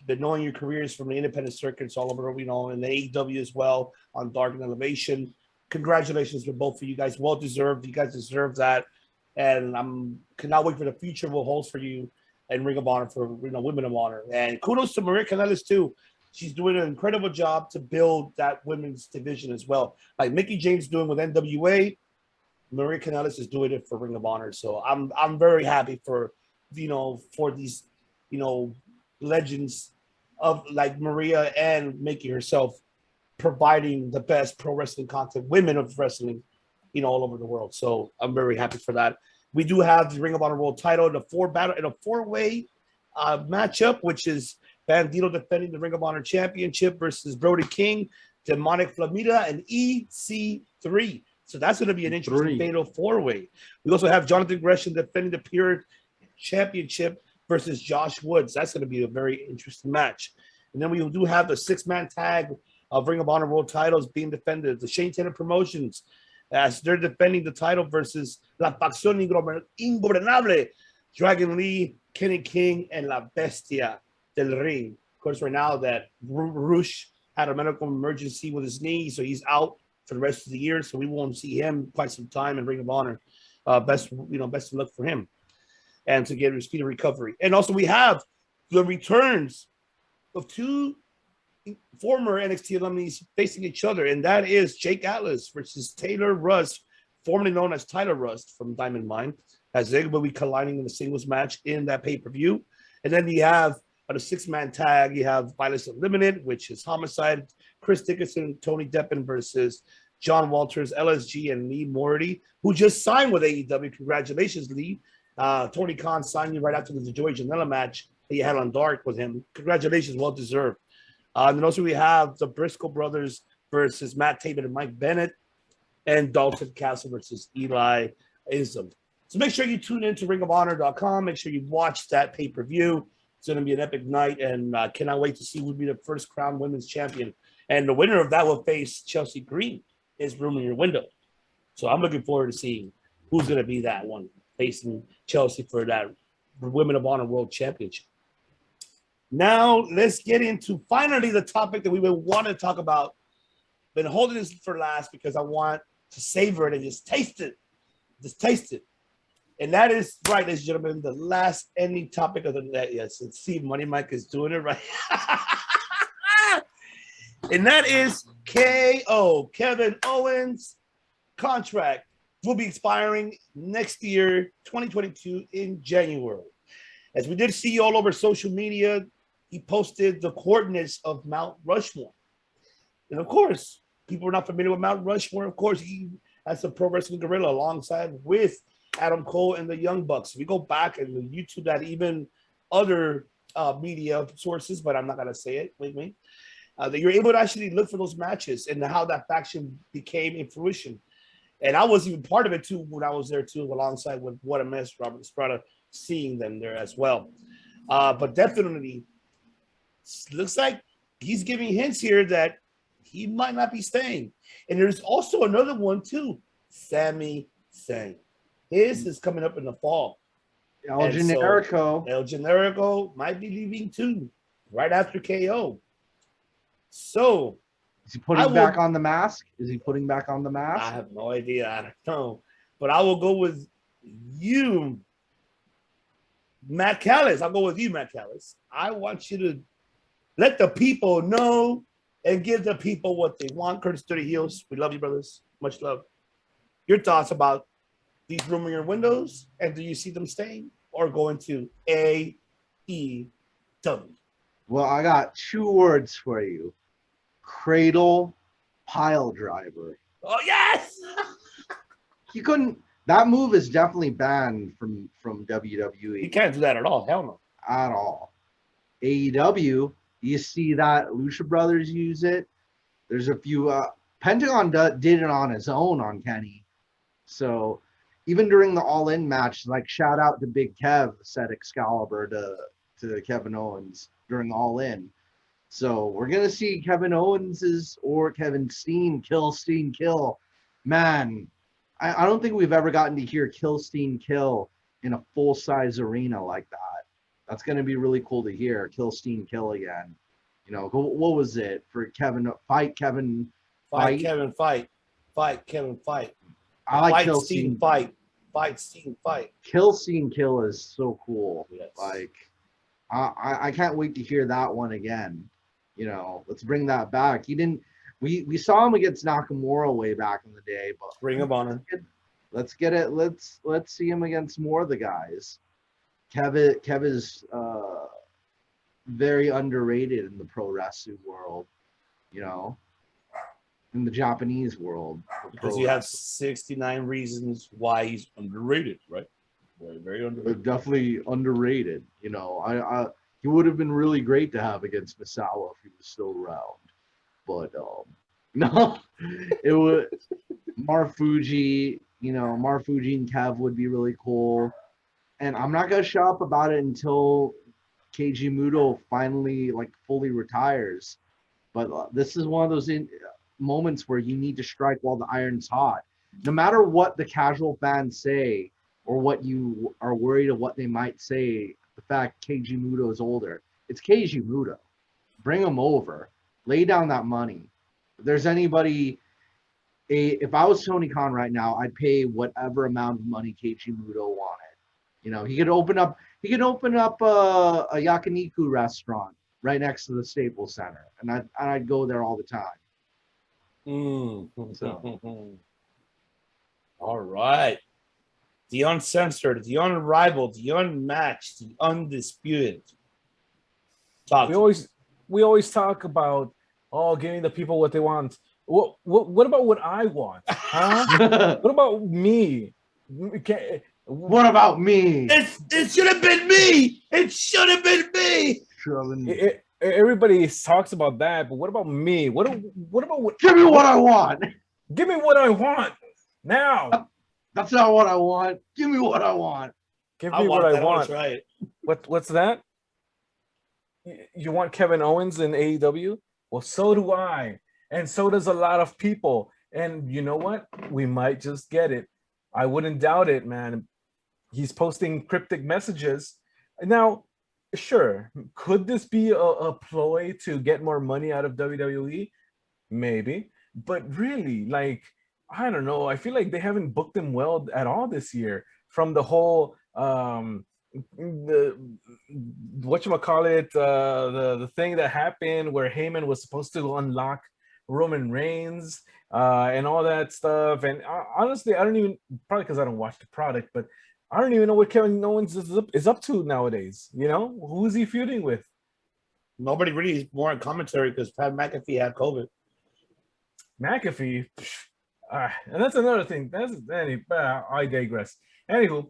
Been knowing your careers from the independent circuits all over, and the AEW as well on Dark and Elevation. Congratulations to both of you guys. Well-deserved. You guys deserve that. And I'm cannot wait for the future will hold for you and Ring of Honor for Women of Honor. And kudos to Maria Kanellis too. She's doing an incredible job to build that women's division as well. Like Mickie James doing with NWA, Maria Kanellis is doing it for Ring of Honor. So I'm very happy for for these legends of like Maria and Mickie herself providing the best pro wrestling content, women of wrestling, all over the world. So I'm very happy for that. We do have the Ring of Honor World title in a 4-way matchup, which is Bandito defending the Ring of Honor Championship versus Brody King, Demonic Flamita, and EC3. So that's going to be an interesting fatal 4-way. We also have Jonathan Gresham defending the Pure Championship versus Josh Woods. That's going to be a very interesting match. And then we do have the 6-man tag of Ring of Honor World titles being defended. The Shane Taylor Promotions, as they're defending the title versus La Facción Ingobernable, Dragon Lee, Kenny King, and La Bestia del Ring. Of course, right now that Rush had a medical emergency with his knee, so he's out for the rest of the year. So we won't see him quite some time in Ring of Honor. Best of luck for him, and to get a speedy recovery. And also we have the returns of 2 former NXT alumni facing each other, and that is Jake Atlas versus Taylor Rust, formerly known as Tyler Rust from Diamond Mine, as they will be colliding in a singles match in that pay-per-view. And then you have the 6-man tag, you have Violence Unlimited, which is Homicide, Chris Dickinson, Tony Deppen versus John Walters, LSG, and Lee Morty, who just signed with AEW. Congratulations, Lee. Tony Khan signed you right after the Joey Janela match that you had on Dark with him. Congratulations, well deserved. And then also we have the Briscoe brothers versus Matt Taven and Mike Bennett, and Dalton Castle versus Eli Ism. So make sure you tune in to ringofhonor.com. Make sure you watch that pay-per-view. It's going to be an epic night, and cannot wait to see who will be the first crowned women's champion. And the winner of that will face Chelsea Green, is Room in Your Window. So I'm looking forward to seeing who's going to be that one facing Chelsea for that Women of Honor World Championship. Now, let's get into finally the topic that we would want to talk about. Been holding this for last because I want to savor it and just taste it. Just taste it. And that is, right, ladies and gentlemen, the last ending topic of the night. Yes, and see, Money Mike is doing it right. And that is KO, Kevin Owens' contract will be expiring next year, 2022, in January. As we did see all over social media, he posted the coordinates of Mount Rushmore. And of course, people are not familiar with Mount Rushmore. Of course, he has a pro wrestling gorilla alongside with Adam Cole and the Young Bucks. We go back and YouTube that, even other media sources, but I'm not going to say it with me, that you're able to actually look for those matches and how that faction became in fruition. And I was even part of it too when I was there too, alongside with What a Mess, Robert Estrada, seeing them there as well. But definitely, looks like he's giving hints here that he might not be staying. And there's also another one too, Sami Zayn. His is coming up in the fall. El Generico. El Generico might be leaving too, right after KO. So, is he putting back on the mask? Is he putting back on the mask? I have no idea. I don't know. But I will go with you, Matt Callis, I'll go with you, Matt Callis. I want you to let the people know and give the people what they want. Curtis Dirty Heels, we love you, brothers. Much love. Your thoughts about these rumor windows, and do you see them staying or going to AEW? Well, I got 2 words for you: cradle pile driver. Oh yes! He couldn't. That move is definitely banned from WWE. You can't do that at all. Hell no. At all. AEW, you see that Lucha Brothers use it. There's a few. Pentagon did it on his own on Kenny. So even during the All In match, like shout out to Big Kev, said Excalibur to Kevin Owens during All In. So we're gonna see Kevin Owens's or Kevin Steen kill. Man, I don't think we've ever gotten to hear Kill Steen kill in a full-size arena like that. That's gonna be really cool to hear. Kill Steen kill again. You know, what was it for Kevin? Fight Kevin. Fight Kevin. Fight Kevin. Fight. I like Fight Kill Steen. Steen. Fight Steen. Fight. Kill Steen kill is so cool. Yes. Like, I can't wait to hear that one again. You know, let's bring that back. He didn't. We saw him against Nakamura way back in the day, but Ring of Honor. let's get it. Let's see him against more of the guys. Kev is very underrated in the pro wrestling world. You know, in the Japanese world. Because you have 69 reasons why he's underrated, right? Very, very underrated. Definitely underrated. You know, he would have been really great to have against Misawa if he was still around. But no, it would Marufuji, you know, Marufuji and Kev would be really cool. And I'm not gonna shut up about it until Keiji Muto finally like fully retires. But this is one of those moments where you need to strike while the iron's hot. No matter what the casual fans say or what you are worried of what they might say, the fact Keiji Muto is older, it's Keiji Muto. Bring him over. Lay down that money. If there's anybody, if I was Tony Khan right now, I'd pay whatever amount of money Keiji Muto wanted. You know, he could open up a yakiniku restaurant right next to the Staples Center, and I'd go there all the time. So. All right. The uncensored, the unrivaled, the unmatched, the undisputed. We always talk about giving the people what they want. What about what I want? Huh? What about me? What about me? It should have been me. It should have been me. Everybody talks about that, but what about me? What about what? Give me what I want. Give me what I want now. That's not what I want. Give me what I want. Give me what I want. Right. What's that? You want Kevin Owens in AEW? Well, so do I. And so does a lot of people. And you know what? We might just get it. I wouldn't doubt it, man. He's posting cryptic messages. Now, sure, could this be a ploy to get more money out of WWE? Maybe. But really, like, I don't know. I feel like they haven't booked him well at all this year. From the whole the thing that happened where Heyman was supposed to unlock Roman Reigns and all that stuff. And honestly, I don't even, probably because I don't watch the product, but I don't even know what Kevin Owens is up to nowadays. You know, who is he feuding with? Nobody really is more in commentary because Pat McAfee had COVID. McAfee, and that's another thing. I digress. Anywho,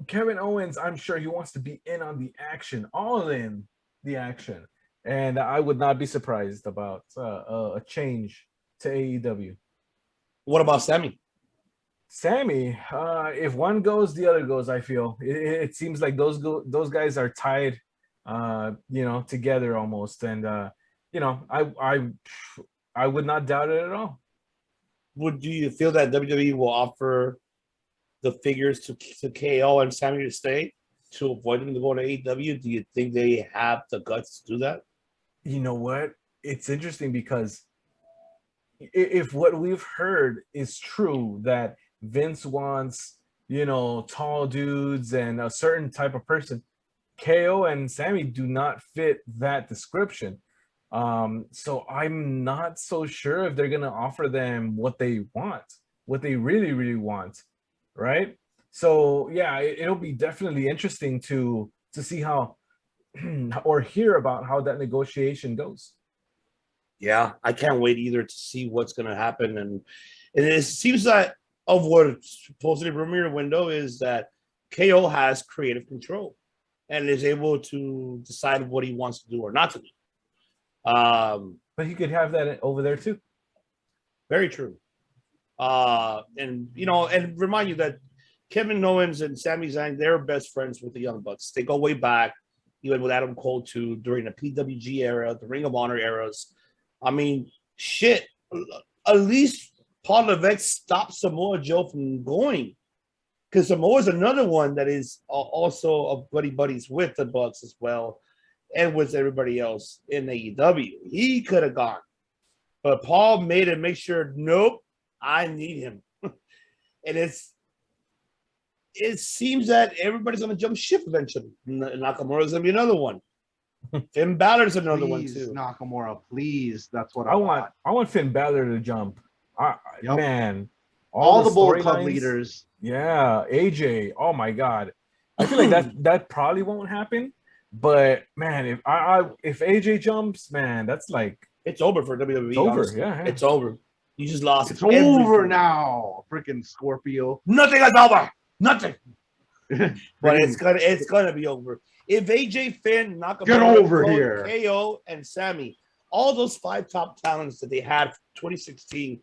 Kevin Owens, I'm sure he wants to be in on the action, all in the action. And I would not be surprised about a change to AEW. What about Sammy? Sammy, if one goes, the other goes. I feel it seems like those guys are tied, together almost. And I would not doubt it at all. Do you feel that WWE will offer the figures to KO and Sammy to stay to avoid them to go to AEW? Do you think they have the guts to do that? You know what? It's interesting because if what we've heard is true, that Vince wants tall dudes and a certain type of person. KO and Sammy do not fit that description. So I'm not so sure if they're gonna offer them what they want, what they really, really want, right? So yeah, it'll be definitely interesting to see how or hear about how that negotiation goes. Yeah, I can't wait either to see what's going to happen. And it seems that of what supposedly rumor window is that KO has creative control and is able to decide what he wants to do or not to do. But he could have that over there too. Very true. And remind you that Kevin Owens and Sami Zayn, they're best friends with the Young Bucks. They go way back, even with Adam Cole too, during the PWG era, the Ring of Honor eras. I mean, shit. At least Paul Levesque stopped Samoa Joe from going, because Samoa is another one that is also a buddies with the Bucks as well, and with everybody else in AEW. He could have gone, but Paul made it make sure. Nope, I need him, and it seems that everybody's going to jump ship eventually. Nakamura's going to be another one. Finn Balor's another one too. Nakamura, please. That's what I want. I want Finn Balor to jump. Yep. Man, all the Bullet Club leaders. Yeah, AJ. Oh my God, I feel like that probably won't happen. But man, if AJ jumps, man, that's like it's over for WWE. It's over. Yeah, it's over. You just lost. It's over now. Freaking Scorpio. Nothing is over. Nothing. But it's gonna be over. If AJ, Finn, Nakamura, get over here, KO, and Sammy, all those 5 top talents that they had 2016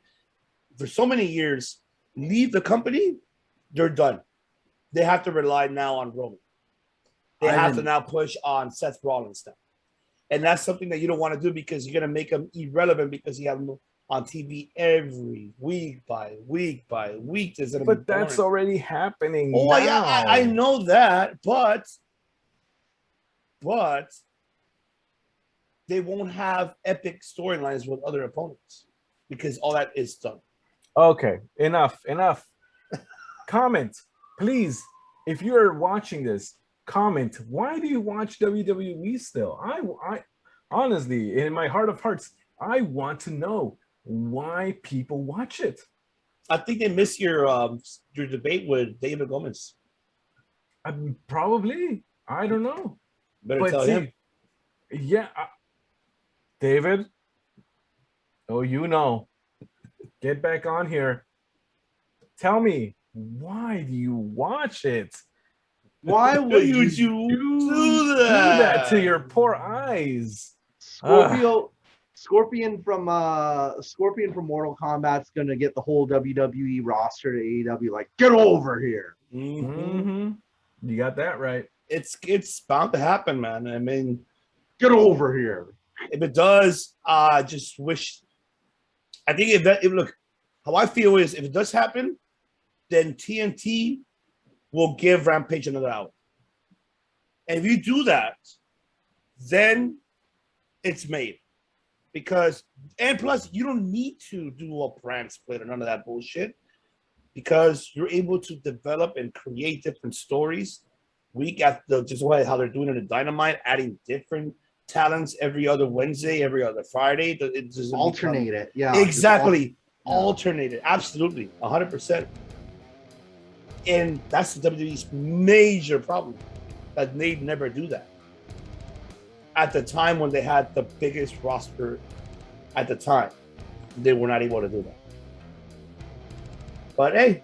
for so many years, leave the company, they're done. They have to rely now on Roman. They have to now push on Seth Rollins now. And that's something that you don't want to do, because you're going to make him irrelevant, because you have him on TV every week by week by week. But that's already happening. Oh, now. Yeah, I know that, but they won't have epic storylines with other opponents, because all that is done. Okay, enough. Comment, please. If you're watching this, comment. Why do you watch WWE still? I honestly, in my heart of hearts, I want to know why people watch it. I think they miss your debate with David Gomez. Probably. I don't know. Better tell him. Yeah, David. Oh, get back on here. Tell me, why do you watch it? Why would you do that to your poor eyes? Scorpion from Mortal Kombat's gonna get the whole WWE roster to AEW. Like, get over here. Mm-hmm. You got that right. It's bound to happen, man. I mean, get over here. If it does, I just wish. I think look, how I feel is, if it does happen, then TNT will give Rampage another hour. And if you do that, then it's made. And plus, you don't need to do a brand split or none of that bullshit, because you're able to develop and create different stories week after, just how they're doing it in Dynamite, adding different talents every other Wednesday, every other Friday. It just alternate it. Yeah, exactly. Alternate it. Absolutely. 100%. And that's the WWE's major problem, that they never do that. At the time when they had the biggest roster at the time, they were not able to do that. But hey,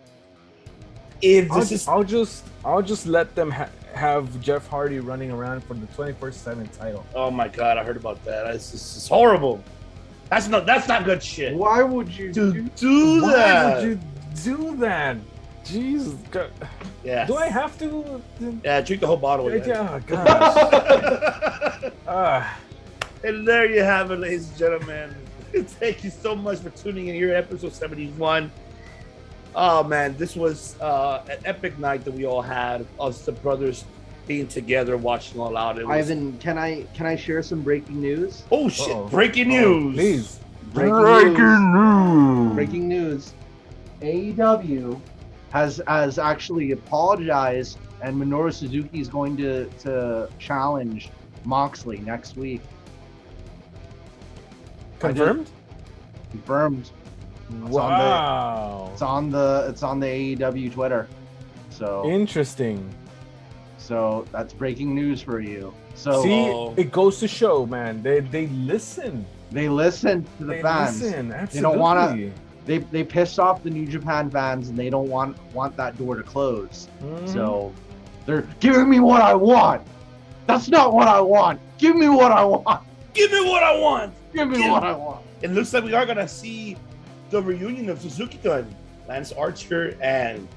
I'll just let them have Jeff Hardy running around for the 24/7 title. Oh my God, I heard about that. It's horrible. That's not good shit. Why would you do that? Why would you do that? Jesus God. Yeah. Do I have to? Yeah, drink the whole bottle. Yeah, gosh. And there you have it, ladies and gentlemen. Thank you so much for tuning in here at episode 71. Oh man, this was an epic night that we all had. Us, the brothers, being together, watching All Out. Ivan, can I share some breaking news? Oh shit! Uh-oh. Breaking news, please. Breaking news. AEW has actually apologized, and Minoru Suzuki is going to challenge Moxley next week. Confirmed? Confirmed. Wow. It's on the AEW Twitter. So Interesting. So that's breaking news for you. So see, it goes to show, man. They listen. They listen to the fans. Listen, absolutely. They don't want to. They pissed off the New Japan fans, and they don't want that door to close. So they're giving me what I want. That's not what I want. Give me what I want. Give me what I want. Give me what I want. It looks like we are gonna see the reunion of Suzuki-gun, Lance Archer and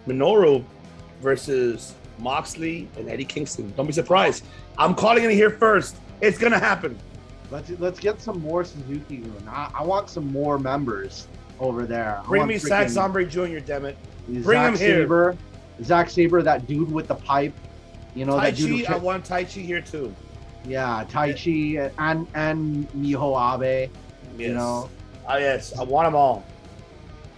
Minoru versus Moxley and Eddie Kingston. Don't be surprised. I'm calling it here first. It's gonna happen. Let's get some more Suzuki. I want some more members over there. Bring me Zack Sabre Jr. Damn it. Bring him here. Zack Sabre, that dude with the pipe. You know Tai that dude. I want Tai Chi here too. Yeah, Tai Chi and Miho Abe. Yes. You know. Yes, I want them all.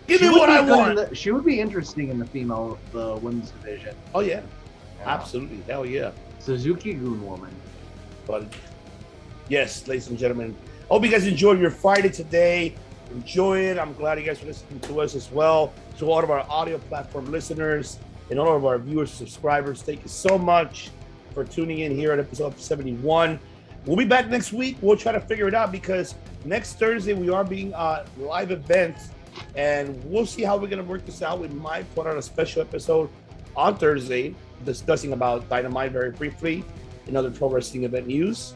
Give me what I want. She would be interesting in the women's division. Oh yeah. Absolutely. Hell yeah. Suzuki-gun woman. But yes, ladies and gentlemen, I hope you guys enjoyed your Friday today. Enjoy it. I'm glad you guys are listening to us as well. To all of our audio platform listeners and all of our viewers and subscribers, thank you so much for tuning in here at episode 71. We'll be back next week. We'll try to figure it out because next Thursday we are being live events, and we'll see how we're going to work this out. We might put on a special episode on Thursday discussing about Dynamite very briefly and other pro wrestling event news,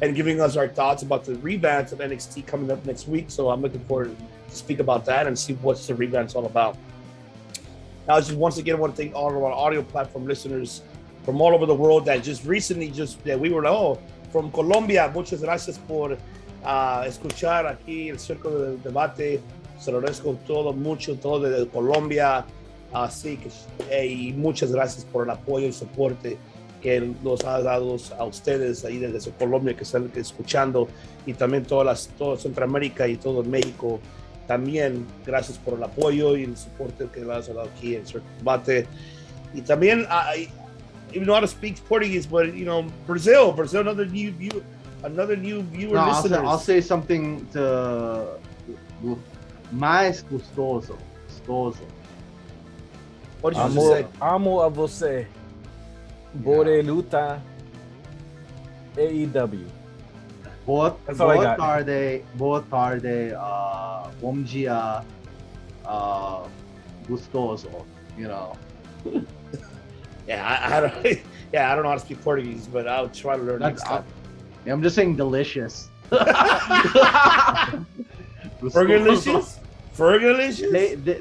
and giving us our thoughts about the revamps of NXT coming up next week. So I'm looking forward to speak about that and see what's the revamp's all about. Now, just once again, I want to thank all of our audio platform listeners from all over the world that just recently we were from Colombia. Muchas gracias por escuchar aquí el Círculo del Debate. Se lo agradezco todo de Colombia. Así que y muchas gracias por el apoyo y soporte que nos ha dado a ustedes ahí desde Colombia que están escuchando, y también todo Centroamérica y todo México. También gracias por el apoyo y el soporte que nos ha dado aquí en Circle Debate. Y también, even know how to speak Portuguese, but Brazil, another new viewer, listeners. I'll say something to mais gostoso. What did you say? Amo a você. Bore luta AEW. Boa tarde, bom dia, gostoso, Yeah, I don't know how to speak Portuguese, but I'll try to learn next time. I'm just saying delicious. Fergalicious?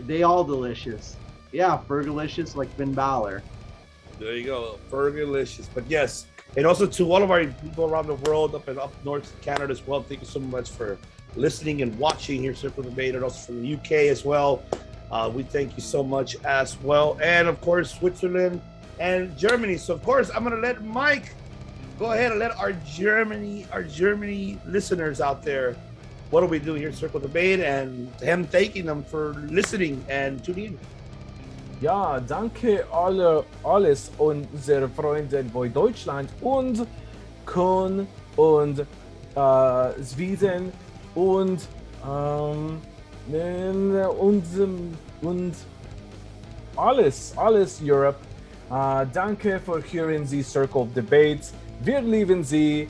They all delicious. Yeah, Fergalicious like Finn Balor. There you go, Fergalicious. But yes, and also to all of our people around the world, up north in Canada as well, thank you so much for listening and watching here, Circle Debate, and also from the UK as well. We thank you so much as well. And of course, Switzerland and Germany. So of course, I'm going to let Mike go ahead and let our Germany listeners out there, what do we do here, Circle Debate, and him thanking them for listening and tuning in. Ja, danke alles unsere Freunde in Deutschland und Köln und Schweden und alles Europe. Danke für hören Sie Circle of Debate. Wir lieben Sie.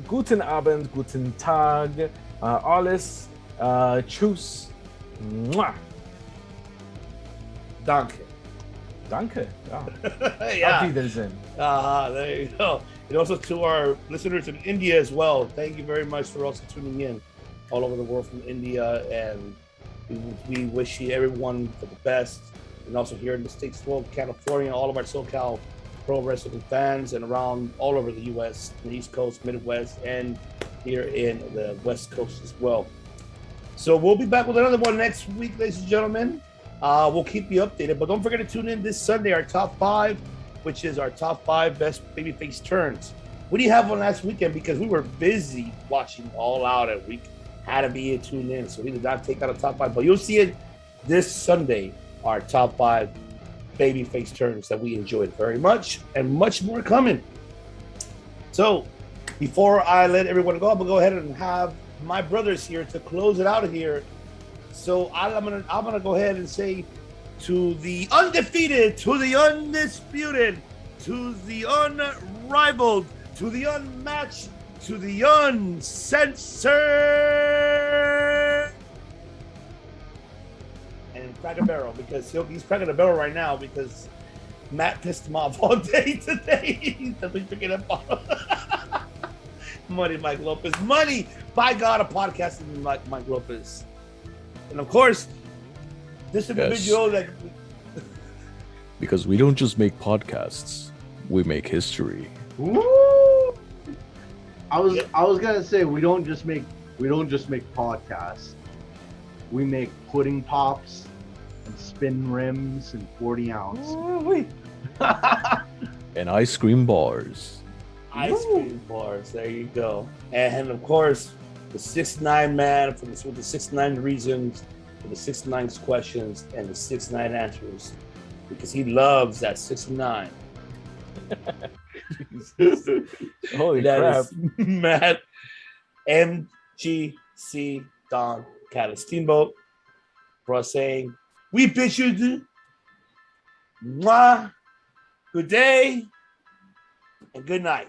Guten Abend, guten Tag. Alles. Tschüss. Mwah. Danke. Yeah. Yeah. Auf Wiedersehen. There you go. And also to our listeners in India as well. Thank you very much for also tuning in all over the world from India. And we wish you everyone for the best. And also here in the States as well, California, all of our SoCal pro wrestling fans, and around all over the U.S., the East Coast, Midwest, and here in the West Coast as well. So we'll be back with another one next week, ladies and gentlemen. We'll keep you updated, but don't forget to tune in this Sunday, our top 5, which is our top 5 best babyface turns. We didn't have one last weekend because we were busy watching All Out, and we had to be tuned in, so we did not take out a top 5. But you'll see it this Sunday our top 5 babyface turns that we enjoyed very much, and much more coming. So, before I let everyone go, I'm gonna go ahead and have my brothers here to close it out here. So I'm gonna go ahead and say, to the undefeated, to the undisputed, to the unrivaled, to the unmatched, to the uncensored, and crack a barrel, because he's cracking a barrel right now because Matt pissed him off all day today. He's been drinking a bottle. Money, Mike Lopez. Money, by God, a podcasting like Mike Lopez. And of course, this individual that. Because we don't just make podcasts, we make history. Woo! I was gonna say we don't just make podcasts. We make pudding pops and spin rims and 40 ounce. And ice cream bars. Ice cream bars. There you go. And of course, the 6'9" man with the 6'9" reasons, for the 6'9" questions, and the 6'9" answers, because he loves that 6'9". Holy That crap. is Matt MGC Don Cat Steamboat for us saying, we bid you do. Mwah. Good day and good night.